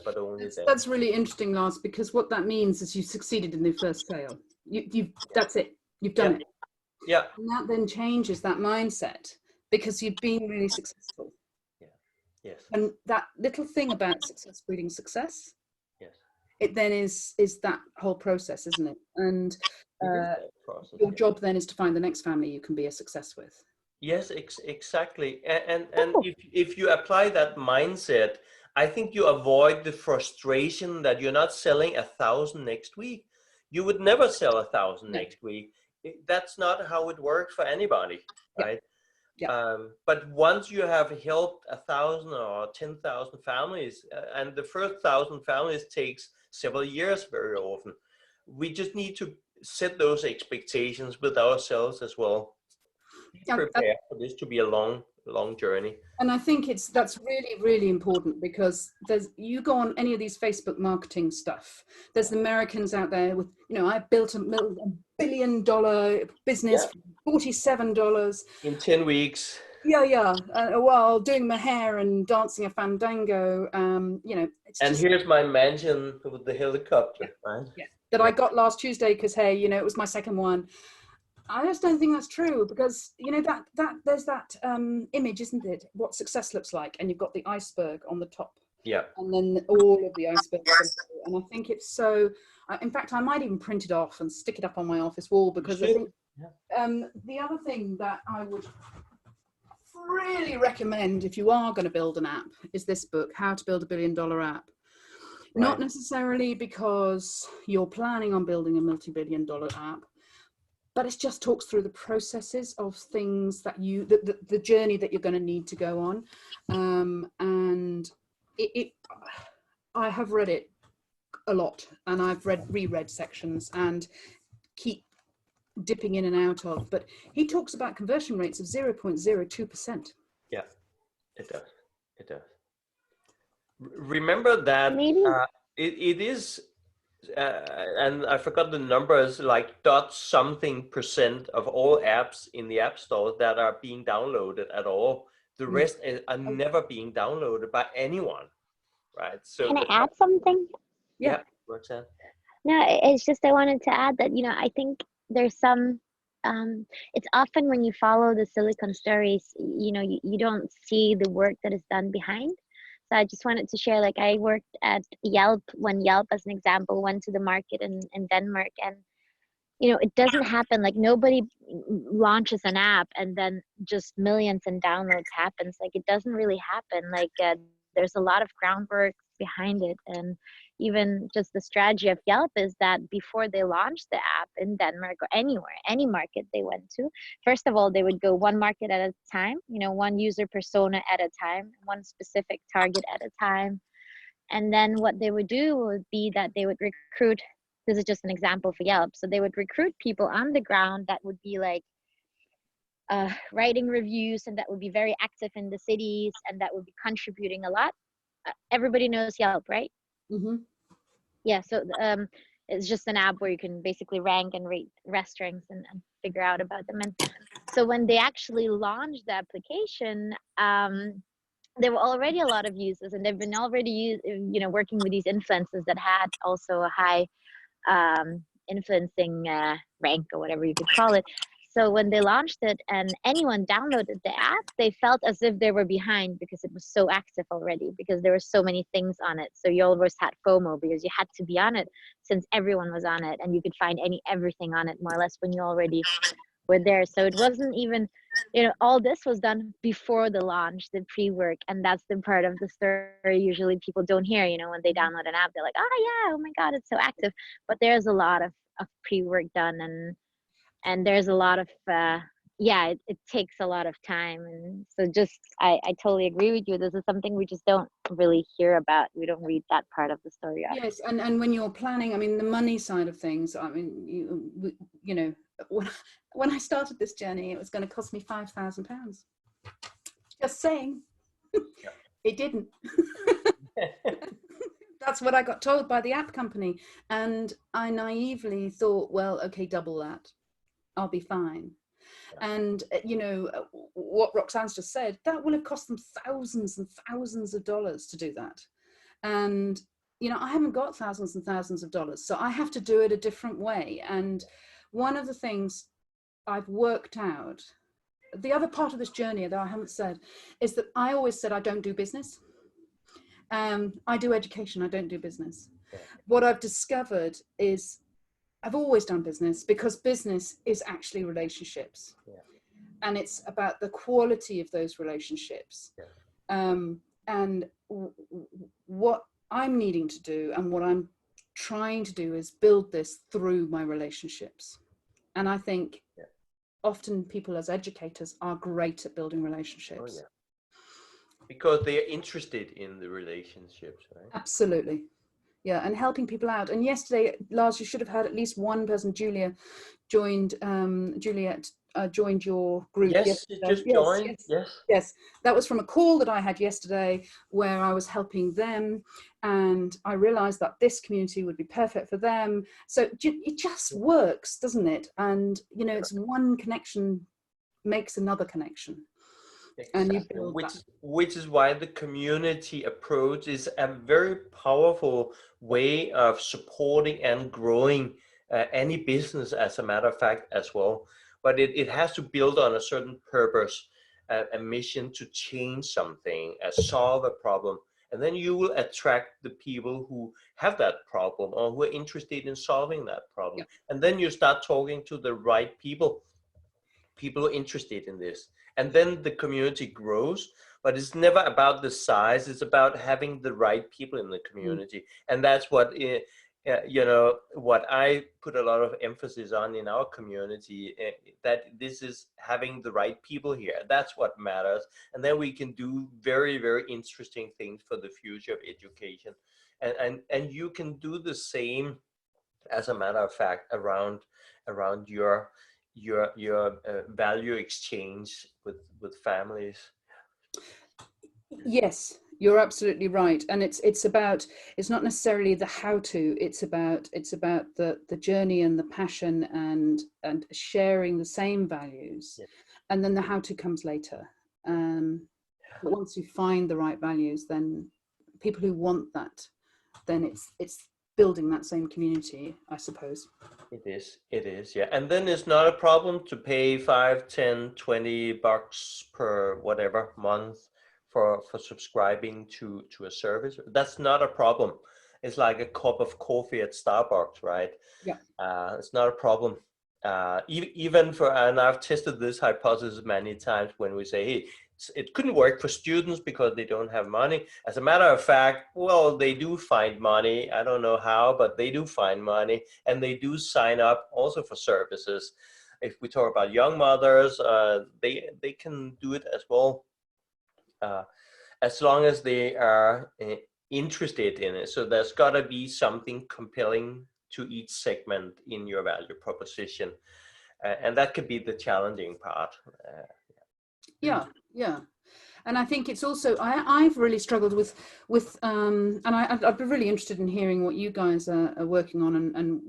But only that's really interesting, Lars, because what that means is you succeeded in the first sale. That's it. You've done it. Yeah. And that then changes that mindset, because you've been really successful. Yeah. Yes. And that little thing about success breeding success. Yes. It then is that whole process, isn't it? And your job then is to find the next family you can be a success with. Yes, exactly. And if you apply that mindset, I think you avoid the frustration that you're not selling 1,000 next week. You would never sell 1,000 next week. That's not how it works for anybody, right? Yeah. But once you have helped 1,000 or 10,000 families, and the first 1,000 families takes several years very often, we just need to set those expectations with ourselves as well. Prepare for this to be a long journey. And I think that's really, really important, because you go on any of these Facebook marketing stuff, there's the Americans out there with, I built a $1 billion business for $47 in 10 weeks. While doing my hair and dancing a fandango, and here's my mansion with the helicopter, right? That I got last Tuesday because, hey, it was my second one. I just don't think that's true, because that there's that image, isn't it, what success looks like, and you've got the iceberg on the top, and then all of the icebergs, and I think it's so. In fact, I might even print it off and stick it up on my office wall, because I think the other thing that I would really recommend if you are going to build an app is this book, How to Build a $1 Billion App. Not necessarily because you're planning on building a multi-billion-dollar app, but it just talks through the processes of things that the journey that you're going to need to go on. And I have read it a lot, and I've reread sections and keep dipping in and out of, but he talks about conversion rates of 0.02%. Yeah, it does. It does. Remember that Maybe. it is, and I forgot the numbers, like dot something % of all apps in the App Store that are being downloaded at all. The rest are never being downloaded by anyone, right? So Can I add something? Yeah, Roxanne. No, it's just I wanted to add that, I think there's some, it's often when you follow the Silicon stories, you don't see the work that is done behind. So I just wanted to share, like, I worked at Yelp when Yelp, as an example, went to the market in Denmark, and it doesn't happen, like, nobody launches an app and then just millions in downloads happens. Like, it doesn't really happen. Like, there's a lot of groundwork behind it. And even just the strategy of Yelp is that before they launched the app in Denmark or anywhere, any market they went to, first of all, they would go one market at a time, one user persona at a time, one specific target at a time. And then what they would do would be that they would recruit, this is just an example for Yelp, so they would recruit people on the ground that would be like writing reviews, and that would be very active in the cities, and that would be contributing a lot. Everybody knows Yelp, right? Mm-hmm. Yeah, so it's just an app where you can basically rank and rate restaurants and figure out about them. And so when they actually launched the application, there were already a lot of users, and they've been already working with these influencers that had also a high influencing rank, or whatever you could call it. So when they launched it and anyone downloaded the app, they felt as if they were behind because it was so active already, because there were so many things on it. So you always had FOMO because you had to be on it since everyone was on it, and you could find everything on it more or less when you already were there. So it wasn't even, all this was done before the launch, the pre-work, and that's the part of the story usually people don't hear. When they download an app, they're like, oh my God, it's so active. But there's a lot of pre-work done, and there's a lot of it takes a lot of time. And so just I totally agree with you. This is something we just don't really hear about. We don't read that part of the story. Yes, and when you're planning, I mean, the money side of things, I mean, when I started this journey, it was going to cost me £5,000. Just saying. It didn't. That's what I got told by the app company, and I naively thought, well, okay, double that, I'll be fine. And what Roxanne's just said, that will have cost them thousands and thousands of dollars to do that. And I haven't got thousands and thousands of dollars, so I have to do it a different way. And one of the things I've worked out, the other part of this journey that I haven't said, is that I always said I don't do business. I do education, I don't do business. What I've discovered is I've always done business, because business is actually relationships. And it's about the quality of those relationships. And what I'm needing to do, and what I'm trying to do, is build this through my relationships. And I think often people as educators are great at building relationships. Because they are interested in the relationships, right? Absolutely. Yeah, and helping people out. And yesterday, Lars, you should have had at least one person. Juliet joined your group. Yes, yesterday. it just joined. Yes, that was from a call that I had yesterday, where I was helping them, and I realized that this community would be perfect for them. So it just works, doesn't it? And it's one connection makes another connection. Exactly. And you build which is why the community approach is a very powerful way of supporting and growing any business, as a matter of fact, as well. But it has to build on a certain purpose, a mission to change something, solve a problem. And then you will attract the people who have that problem, or who are interested in solving that problem. And then you start talking to the right people who are interested in this. And then the community grows, but it's never about the size. It's about having the right people in the community. And that's what Yeah, you know, what I put a lot of emphasis on in our community, that this is having the right people here. That's what matters. And then we can do very, very interesting things for the future of education. And you can do the same, as a matter of fact, around your value exchange with families. Yes, you're absolutely right, and it's about, it's not necessarily the how to, it's about the journey and the passion and sharing the same values, Yeah. and then the how to comes later. But once you find the right values, then people who want that, then it's building that same community, I suppose. It is, yeah. And then it's not a problem to pay 5, 10, $20 per whatever month for subscribing to a service. That's not a problem. It's like a cup of coffee at Starbucks, right? Yeah. It's not a problem. Even for, and I've tested this hypothesis many times when we say, hey, it couldn't work for students because they don't have money. As a matter of fact, well, they do find money. I don't know how, but they do find money, and they do sign up also for services. If we talk about young mothers, they can do it as well, as long as they are interested in it. So there's got to be something compelling to each segment in your value proposition, and that could be the challenging part. Yeah, yeah. And I think it's also, I've really struggled with and I'd be really interested in hearing what you guys are working on and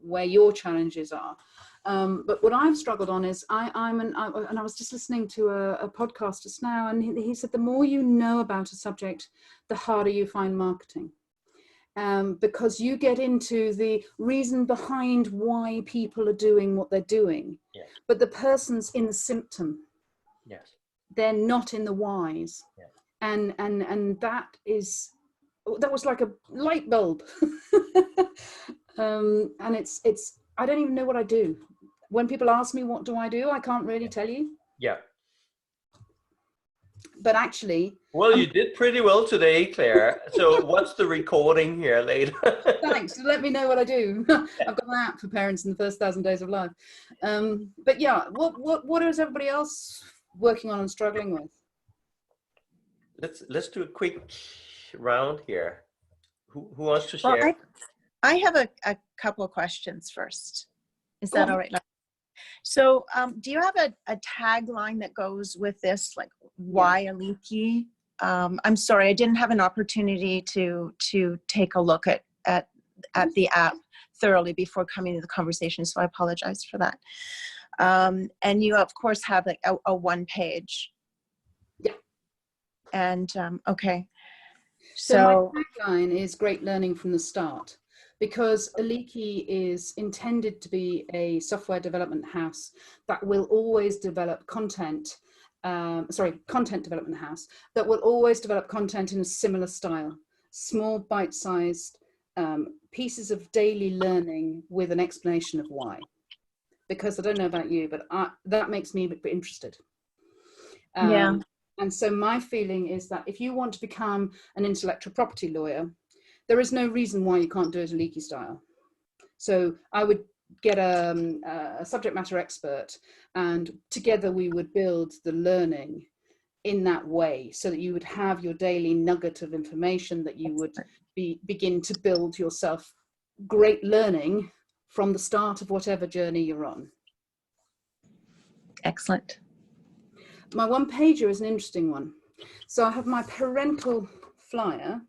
where your challenges are. But what I've struggled on is and I was just listening to a podcast just now, and he said the more you know about a subject, the harder you find marketing. Because you get into the reason behind why people are doing what they're doing, Yes. but the person's in the symptom. Yes. They're not in the whys. Yeah. And that was like a light bulb. And it's I don't even know what I do. When people ask me what do I do, I can't really tell you. Yeah. But actually, well, you did pretty well today, Claire. So what's the recording here later? thanks. Let me know what I do. I've got an app for parents in the first 1,000 days of life. But yeah, what is everybody else working on and struggling with? Let's do a quick round here. Who wants to Well, share? I have a couple of questions first. Is that all right? So do you have a tagline that goes with this, like why Oliiki? I'm sorry, I didn't have an opportunity to take a look at the app thoroughly before coming to the conversation, so I apologize for that. And you of course have like a one page. Yeah. And okay. So my tagline is great learning from the start, because Oliiki is intended to be a software development house that will always develop content, content development house that will always develop content in a similar style, small bite-sized pieces of daily learning with an explanation of why. Because I don't know about you, but that makes me interested. Yeah. And so my feeling is that if you want to become an intellectual property lawyer, there is no reason why you can't do it Oliiki style. So I would get a subject matter expert, and together we would build the learning in that way, so that you would have your daily nugget of information that you would begin to build yourself great learning from the start of whatever journey you're on. Excellent. My one pager is an interesting one. So I have my parental flyer.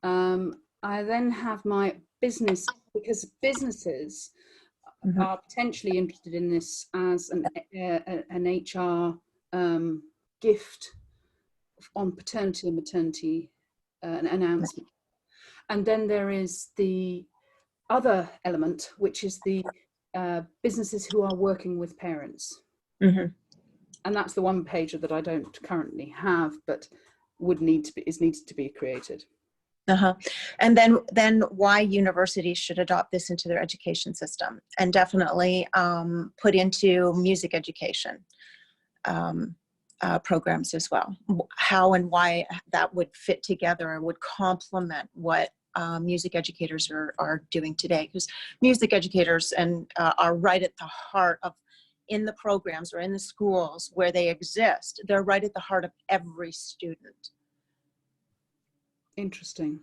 I then have my business, because businesses are potentially interested in this as an HR gift on paternity and maternity, an announcement. And then there is the other element, which is the businesses who are working with parents. Mm-hmm. And that's the one pager that I don't currently have, but would need to be, is needed to be created. And then why universities should adopt this into their education system, and definitely put into music education programs as well. How and why that would fit together and would complement what music educators are doing today, because music educators are right at the heart of, in the programs or in the schools where they exist, they're right at the heart of every student. Interesting.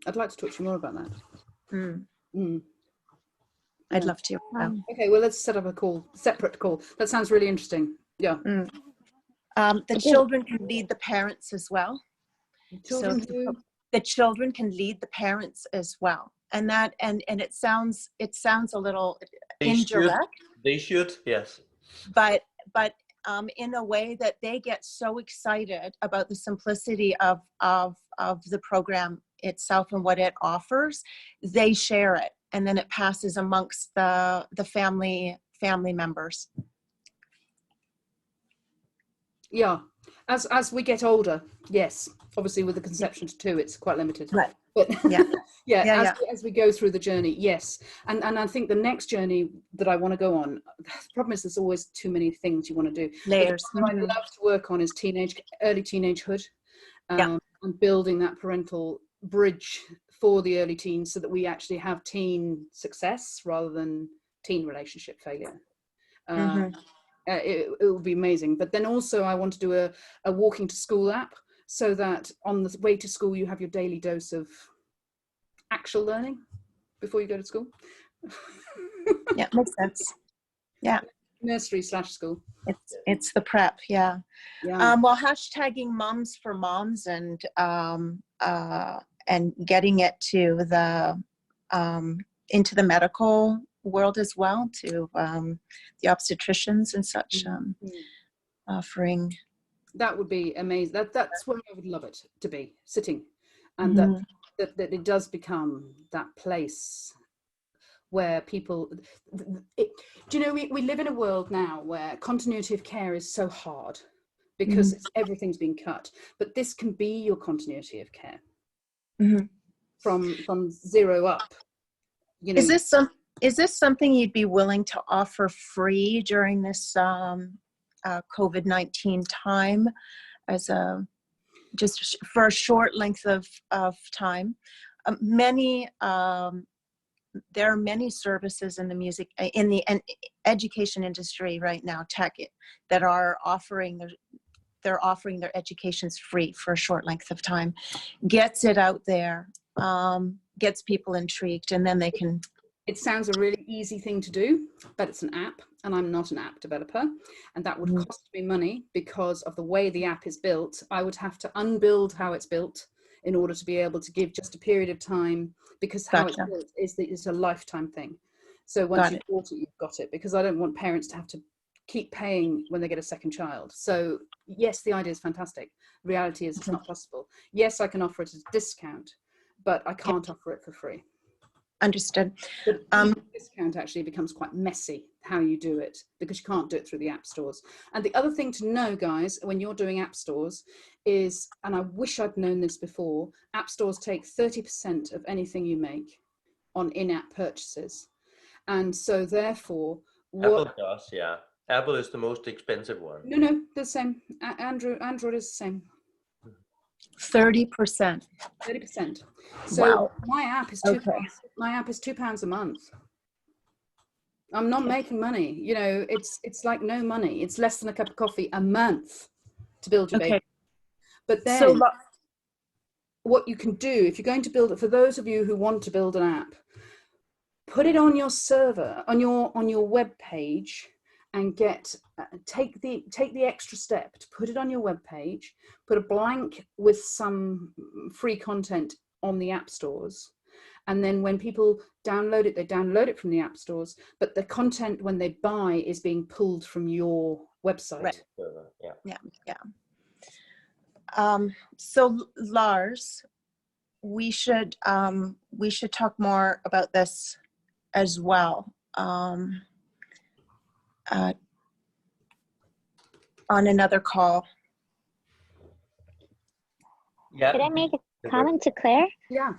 I'd like to talk to you more about that. I'd love to. Okay, well, let's set up a separate call. That sounds really interesting. Yeah. The children can lead the parents as well. Children the children can lead the parents as well, and it sounds a little indirect. They should, yes. But in a way that they get so excited about the simplicity of the program itself and what it offers, they share it, and then it passes amongst the family members. Yeah. As we get older, yes, obviously with the conception to 2, it's quite limited. Right. But as we go through the journey, yes. And I think the next journey that I want to go on, the problem is there's always too many things you want to do. Layers. What I love to work on is early teenagehood, and building that parental bridge for the early teens so that we actually have teen success rather than teen relationship failure. It would be amazing. But then also I want to do a walking to school app, so that on the way to school you have your daily dose of actual learning before you go to school. Yeah, makes sense. Yeah. Nursery / school. It's the prep, yeah. Well, hashtagging Moms for Moms and getting it to the into the medical world as well, to the obstetricians and such, offering. That would be amazing. That's where I would love it to be sitting, and that it does become that place where people. Do you know, we live in a world now where continuity of care is so hard because everything's been cut, but this can be your continuity of care from 0 up. You know, Is this something you'd be willing to offer free during this COVID-19 time, as just for a short length of time? There are many services in the education industry right now, tech, that are offering their educations free for a short length of time. Gets it out there, gets people intrigued, and then they can. It sounds a really easy thing to do, but it's an app, and I'm not an app developer, and that would cost me money because of the way the app is built. I would have to unbuild how it's built in order to be able to give just a period of time, because how it's built is a lifetime thing. So once you've bought it, you've got it, because I don't want parents to have to keep paying when they get a second child. So yes, the idea is fantastic. The reality is it's not possible. Yes, I can offer it at a discount, but I can't offer it for free. Understood. But discount actually becomes quite messy how you do it, because you can't do it through the app stores. And the other thing to know, guys, when you're doing app stores is, and I wish I'd known this before, app stores take 30% of anything you make on in-app purchases. And so therefore, Apple does, yeah. Apple is the most expensive one. No, the same. Android is the same. 30%. 30%. So wow. My app is £2. My app is £2 a month. I'm not making money. You know, it's like no money. It's less than a cup of coffee a month to build your baby. But then what you can do, if you're going to build it, for those of you who want to build an app, put it on your server, on your web page, and take the extra step to put it on your web page, put a blank with some free content on the app stores, and then when people download it, they download it from the app stores, but the content when they buy is being pulled from your website. Right. Yeah. So Lars, we should talk more about this as well. On another call. Yeah. Could I make a comment to Claire? Yeah.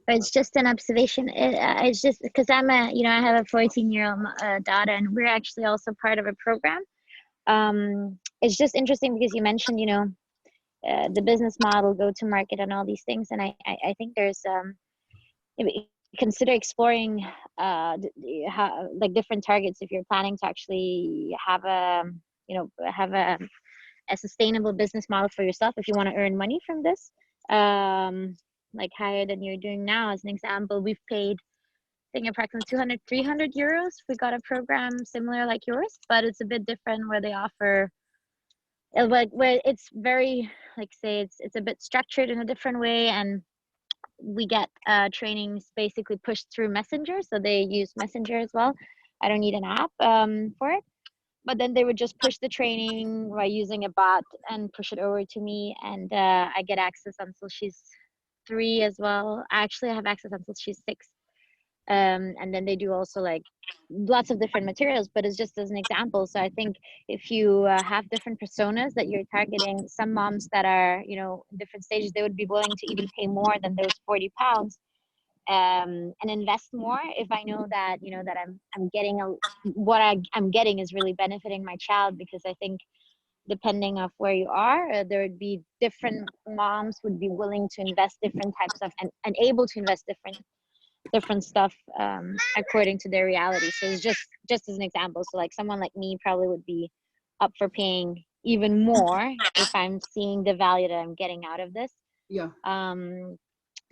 Or it's just an observation. It's just because I have a 14-year-old daughter, and we're actually also part of a program. It's just interesting because you mentioned, the business model, go to market, and all these things. And I think there's maybe consider exploring how, like, different targets if you're planning to actually have a sustainable business model for yourself. If you want to earn money from this, like higher than you're doing now. As an example, we've paid, I think, approximately 200, 300 euros. We got a program similar like yours, but it's a bit different, where they offer, like, where it's very, like, say, it's a bit structured in a different way, and we get trainings basically pushed through Messenger, so they use Messenger as well. I don't need an app for it, but then they would just push the training by using a bot and push it over to me, and I get access until she's 3 as well. Actually, I have access until she's 6. And then they do also like lots of different materials, but it's just as an example. So I think if you have different personas that you're targeting, some moms that are, you know, in different stages, they would be willing to even pay more than those £40 and invest more if I know that, you know, that I'm getting what I'm getting is really benefiting my child. Because I think depending of where you are, there would be different moms would be willing to invest different types of and able to invest different stuff according to their reality. So it's just as an example. So like someone like me probably would be up for paying even more if I'm seeing the value that I'm getting out of this. Yeah.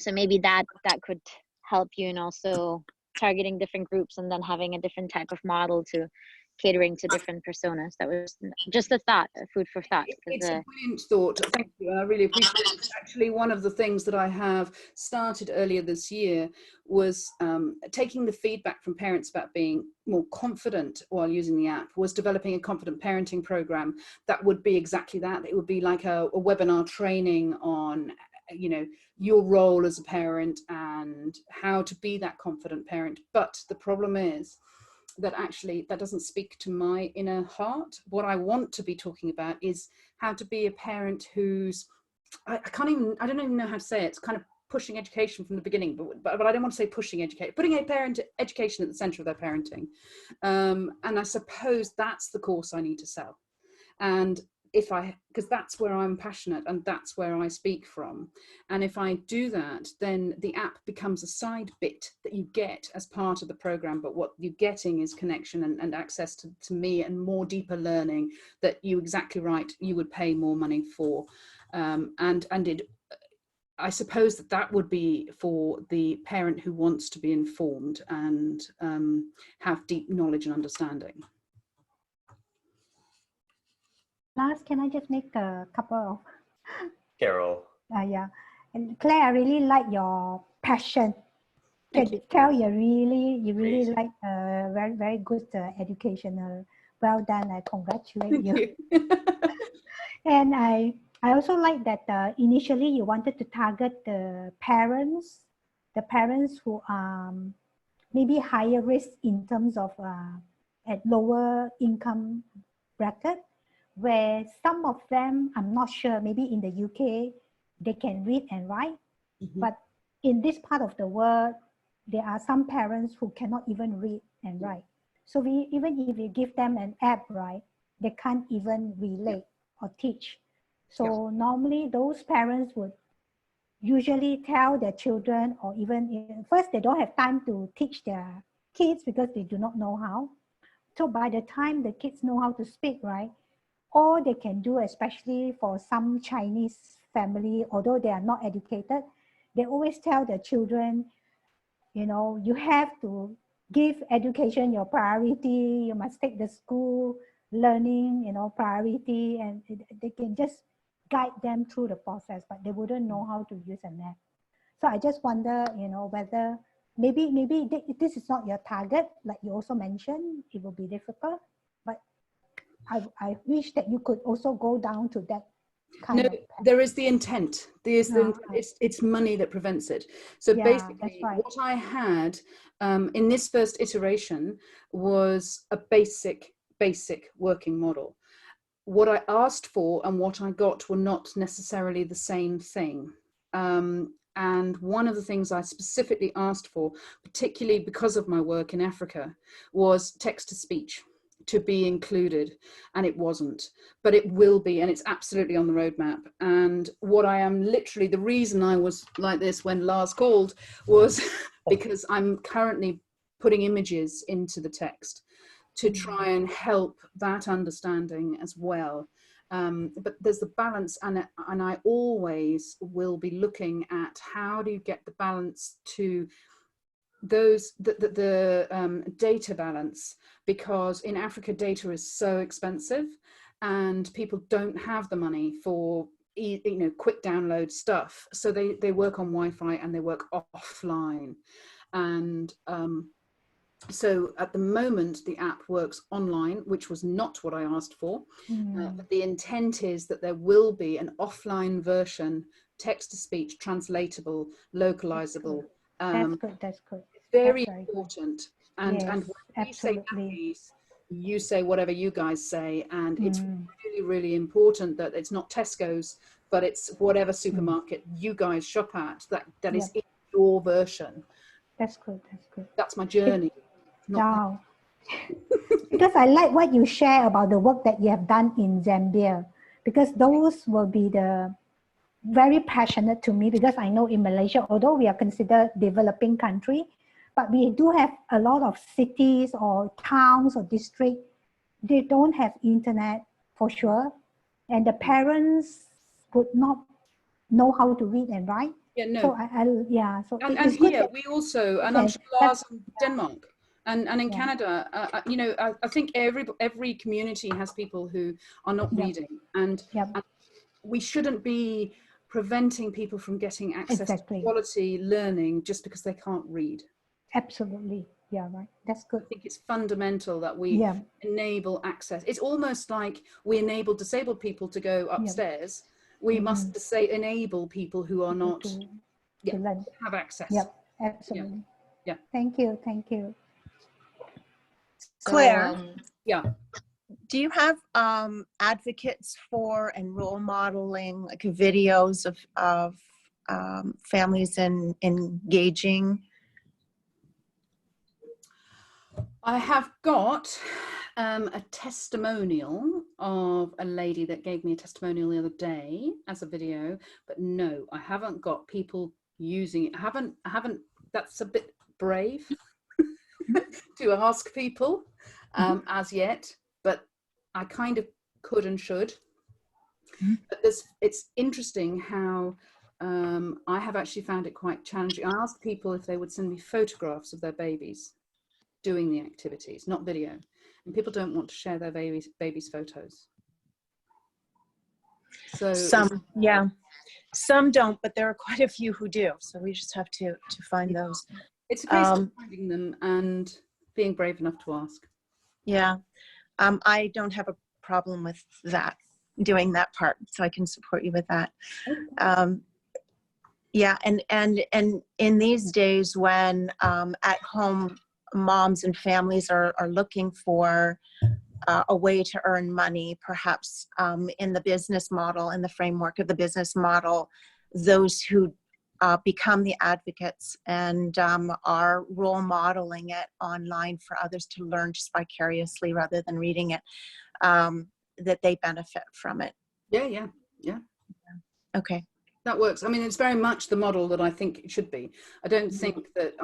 So maybe that could help you, and also targeting different groups and then having a different type of model to catering to different personas. That was just a thought, food for thought. It's a brilliant thought. Thank you. I really appreciate it. Actually, one of the things that I have started earlier this year was taking the feedback from parents about being more confident while using the app, was developing a confident parenting program that would be exactly that. It would be like a webinar training on, you know, your role as a parent and how to be that confident parent. But the problem is that actually that doesn't speak to my inner heart. What I want to be talking about is how to be a parent who's, I don't even know how to say it. It's kind of pushing education from the beginning, but I don't want to say pushing education, putting a parent education at the center of their parenting. And I suppose that's the course I need to sell. And because that's where I'm passionate and that's where I speak from. And if I do that, then the app becomes a side bit that you get as part of the program. But what you're getting is connection and access to me and more deeper learning that you exactly right, you would pay more money for. I suppose that would be for the parent who wants to be informed and have deep knowledge and understanding. Last, can I just make a couple of? Carol. Yeah, and Claire, I really like your passion. Can Thank you. tell you really Amazing. like very, very good educational. Well done. I congratulate Thank you. you. And I also like that initially you wanted to target the parents who are maybe higher risk in terms of at lower income bracket, where some of them, I'm not sure, maybe in the UK, they can read and write. Mm-hmm. But in this part of the world, there are some parents who cannot even read and write. So even if we give them an app, right, they can't even relate or teach. So normally those parents would usually tell their children, or even first they don't have time to teach their kids because they do not know how. So by the time the kids know how to speak, right, all they can do, especially for some Chinese family, although they are not educated, they always tell their children, you know, you have to give education your priority. You must take the school learning, you know, priority, and they can just guide them through the process, but they wouldn't know how to use an app. So I just wonder, you know, whether maybe this is not your target, like you also mentioned, it will be difficult, but I wish that you could also go down to that kind of. There is the intent. It's money that prevents it. So yeah, basically, right. what I had in this first iteration was a basic working model. What I asked for and what I got were not necessarily the same thing. And one of the things I specifically asked for, particularly because of my work in Africa, was text to speech. to be included, and it wasn't, but it will be, and it's absolutely on the roadmap. And what I am literally, the reason I was like this when Lars called was because I'm currently putting images into the text to try and help that understanding as well. But there's the balance, and I always will be looking at how do you get the balance to those, the data balance, because in Africa data is so expensive and people don't have the money for quick download stuff, so they work on Wi-Fi and they work offline. And so at the moment the app works online, which was not what I asked for. But the intent is that there will be an offline version, text to speech, translatable, localizable. That's good. That's good. Very That's important. good. And Yes, and when we say absolutely. nappies, you say whatever you guys say, and it's really, really important that it's not Tesco's, but it's whatever supermarket you guys shop at, that is in your version. That's good. That's good. That's my journey. Now, because I like what you share about the work that you have done in Zambia, because those will be the very passionate to me, because I know in Malaysia, although we are considered developing country, but we do have a lot of cities or towns or districts, they don't have internet for sure. And the parents would not know how to read and write. Yeah, no. So so and it's good here we also, and I'm sure Lars in Denmark and in Canada, I think every community has people who are not reading, and we shouldn't be preventing people from getting access to quality learning just because they can't read. Absolutely. Yeah, right. That's good. I think it's fundamental that we enable access. It's almost like we enable disabled people to go upstairs. We must enable people who are not to have access. Yep, absolutely. Yeah. Thank you. Thank you. Claire, Do you have advocates for and role modeling, like videos of families in engaging? I have got a testimonial of a lady that gave me a testimonial the other day as a video, but no, I haven't got people using it. I haven't, that's a bit brave to ask people as yet, but I kind of could and should. But it's interesting how I have actually found it quite challenging. I asked people if they would send me photographs of their babies doing the activities, not video. And people don't want to share their babies' photos. So some don't, but there are quite a few who do. So we just have to find those. It's a case of finding them and being brave enough to ask. Yeah, I don't have a problem with that, doing that part, so I can support you with that. Yeah, and in these days when at home moms and families are looking for a way to earn money, perhaps in the business model, in the framework of the business model, those who become the advocates and are role modeling it online for others to learn just vicariously rather than reading it, that they benefit from it. Yeah. Okay. That works. I mean, it's very much the model that I think it should be. I don't think that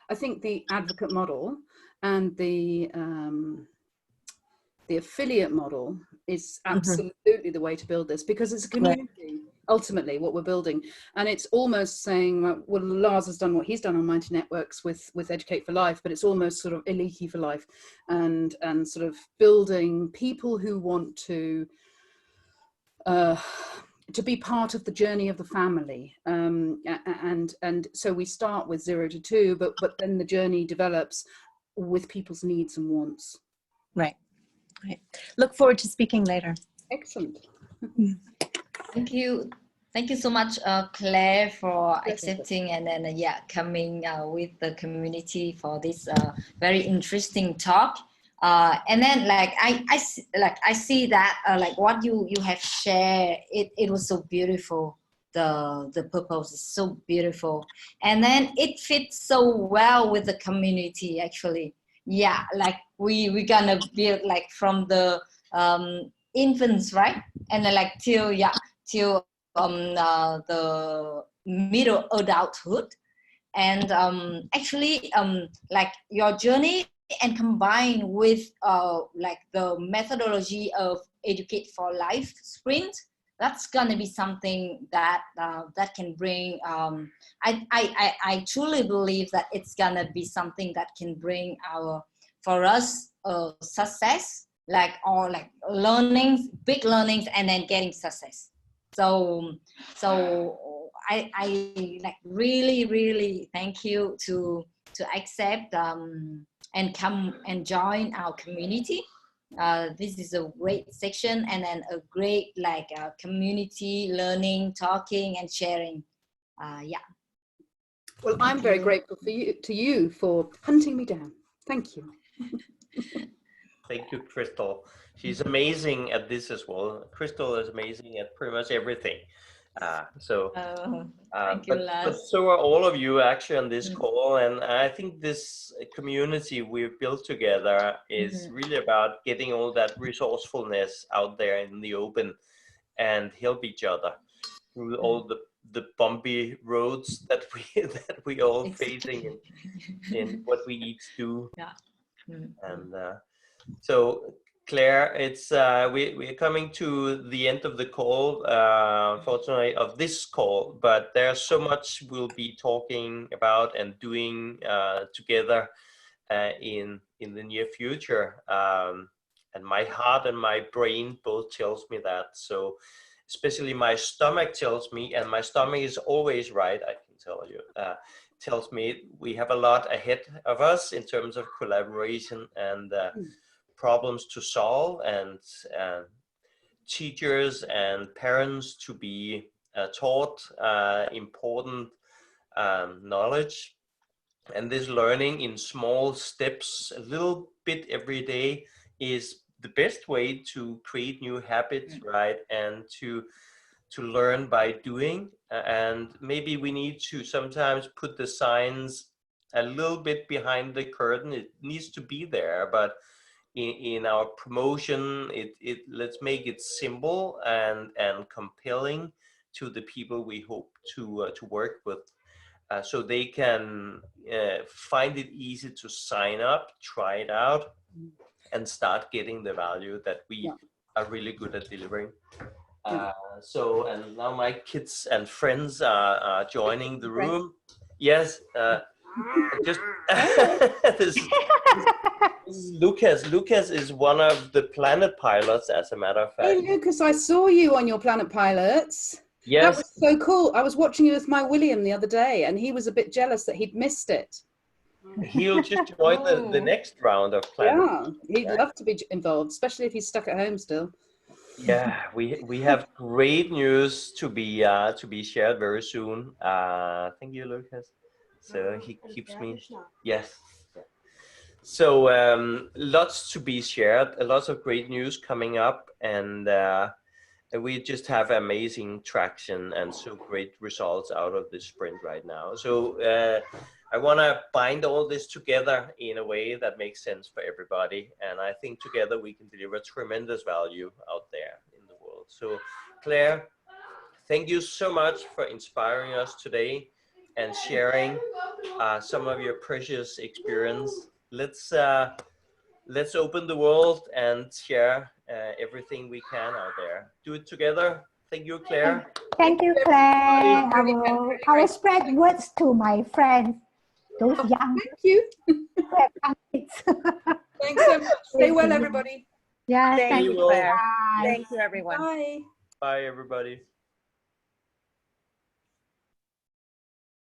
I think the advocate model and the affiliate model is absolutely the way to build this, because it's a community, ultimately, what we're building. And it's almost saying, well, Lars has done what he's done on Mighty Networks with Educate for Life, but it's almost sort of Oliiki for life, and sort of building people who want to be part of the journey of the family, and so we start with 0 to 2, but then the journey develops with people's needs and wants. Right. Look forward to speaking later. Excellent. Thank you so much, Claire, for accepting and then coming with the community for this very interesting talk. And then I see that like what you have shared, it was so beautiful. The purpose is so beautiful, and then it fits so well with the community actually. yeah, like we're gonna build like from the infants, right? And then like till the middle adulthood. And actually like your journey and combined with like the methodology of Educate for Life sprint, that's gonna be something that that can bring I truly believe that it's gonna be something that can bring for us success, like, or like learnings, big learnings, and then getting success. So I like really thank you to accept and come and join our community. This is a great section, and then a great like community learning, talking, and sharing. Yeah. Well, I'm very grateful to you for hunting me down. Thank you. Thank you, Crystal. She's amazing at this as well. Crystal is amazing at pretty much everything. Thank you, But Lars. so are all of you actually on this call, and I think this community we've built together is really about getting all that resourcefulness out there in the open and help each other through all the bumpy roads that we all facing in what we each do. Yeah. And so Claire, it's we're coming to the end of the call, unfortunately, of this call, but there's so much we'll be talking about and doing together in the near future. And my heart and my brain both tells me that. So especially my stomach tells me, and my stomach is always right, I can tell you, tells me we have a lot ahead of us in terms of collaboration and problems to solve, and teachers and parents to be taught important knowledge. And this learning in small steps, a little bit every day, is the best way to create new habits, right? And to learn by doing. And maybe we need to sometimes put the signs a little bit behind the curtain. It needs to be there, but in our promotion, let's make it simple and compelling to the people we hope to work with, so they can find it easy to sign up, try it out, and start getting the value that we are really good at delivering. So, and now my kids and friends are joining the room. Yes, just this is Lucas. Lucas is one of the Planet pilots, as a matter of fact. Hey, Lucas, I saw you on your Planet Pilots. Yes. That was so cool. I was watching you with my William the other day, and he was a bit jealous that he'd missed it. He'll just join the next round of Planet. Yeah, he'd love to be involved, especially if he's stuck at home still. Yeah, we have great news to be shared very soon. Thank you, Lucas. So he keeps me. Yes. So lots to be shared, lots of great news coming up, and we just have amazing traction and so great results out of this sprint right now. So I want to bind all this together in a way that makes sense for everybody, and I think together we can deliver tremendous value out there in the world. So Claire, thank you so much for inspiring us today and sharing some of your precious experience. Let's open the world and share everything we can out there. Do it together. Thank you, Claire. Thank you, Claire. I will spread words to my friends, those young. Thank you. Kids. Thanks so much. Stay well, everybody. Yeah, Thank you, you, Claire. Bye. Thank you, everyone. Bye. Bye, everybody.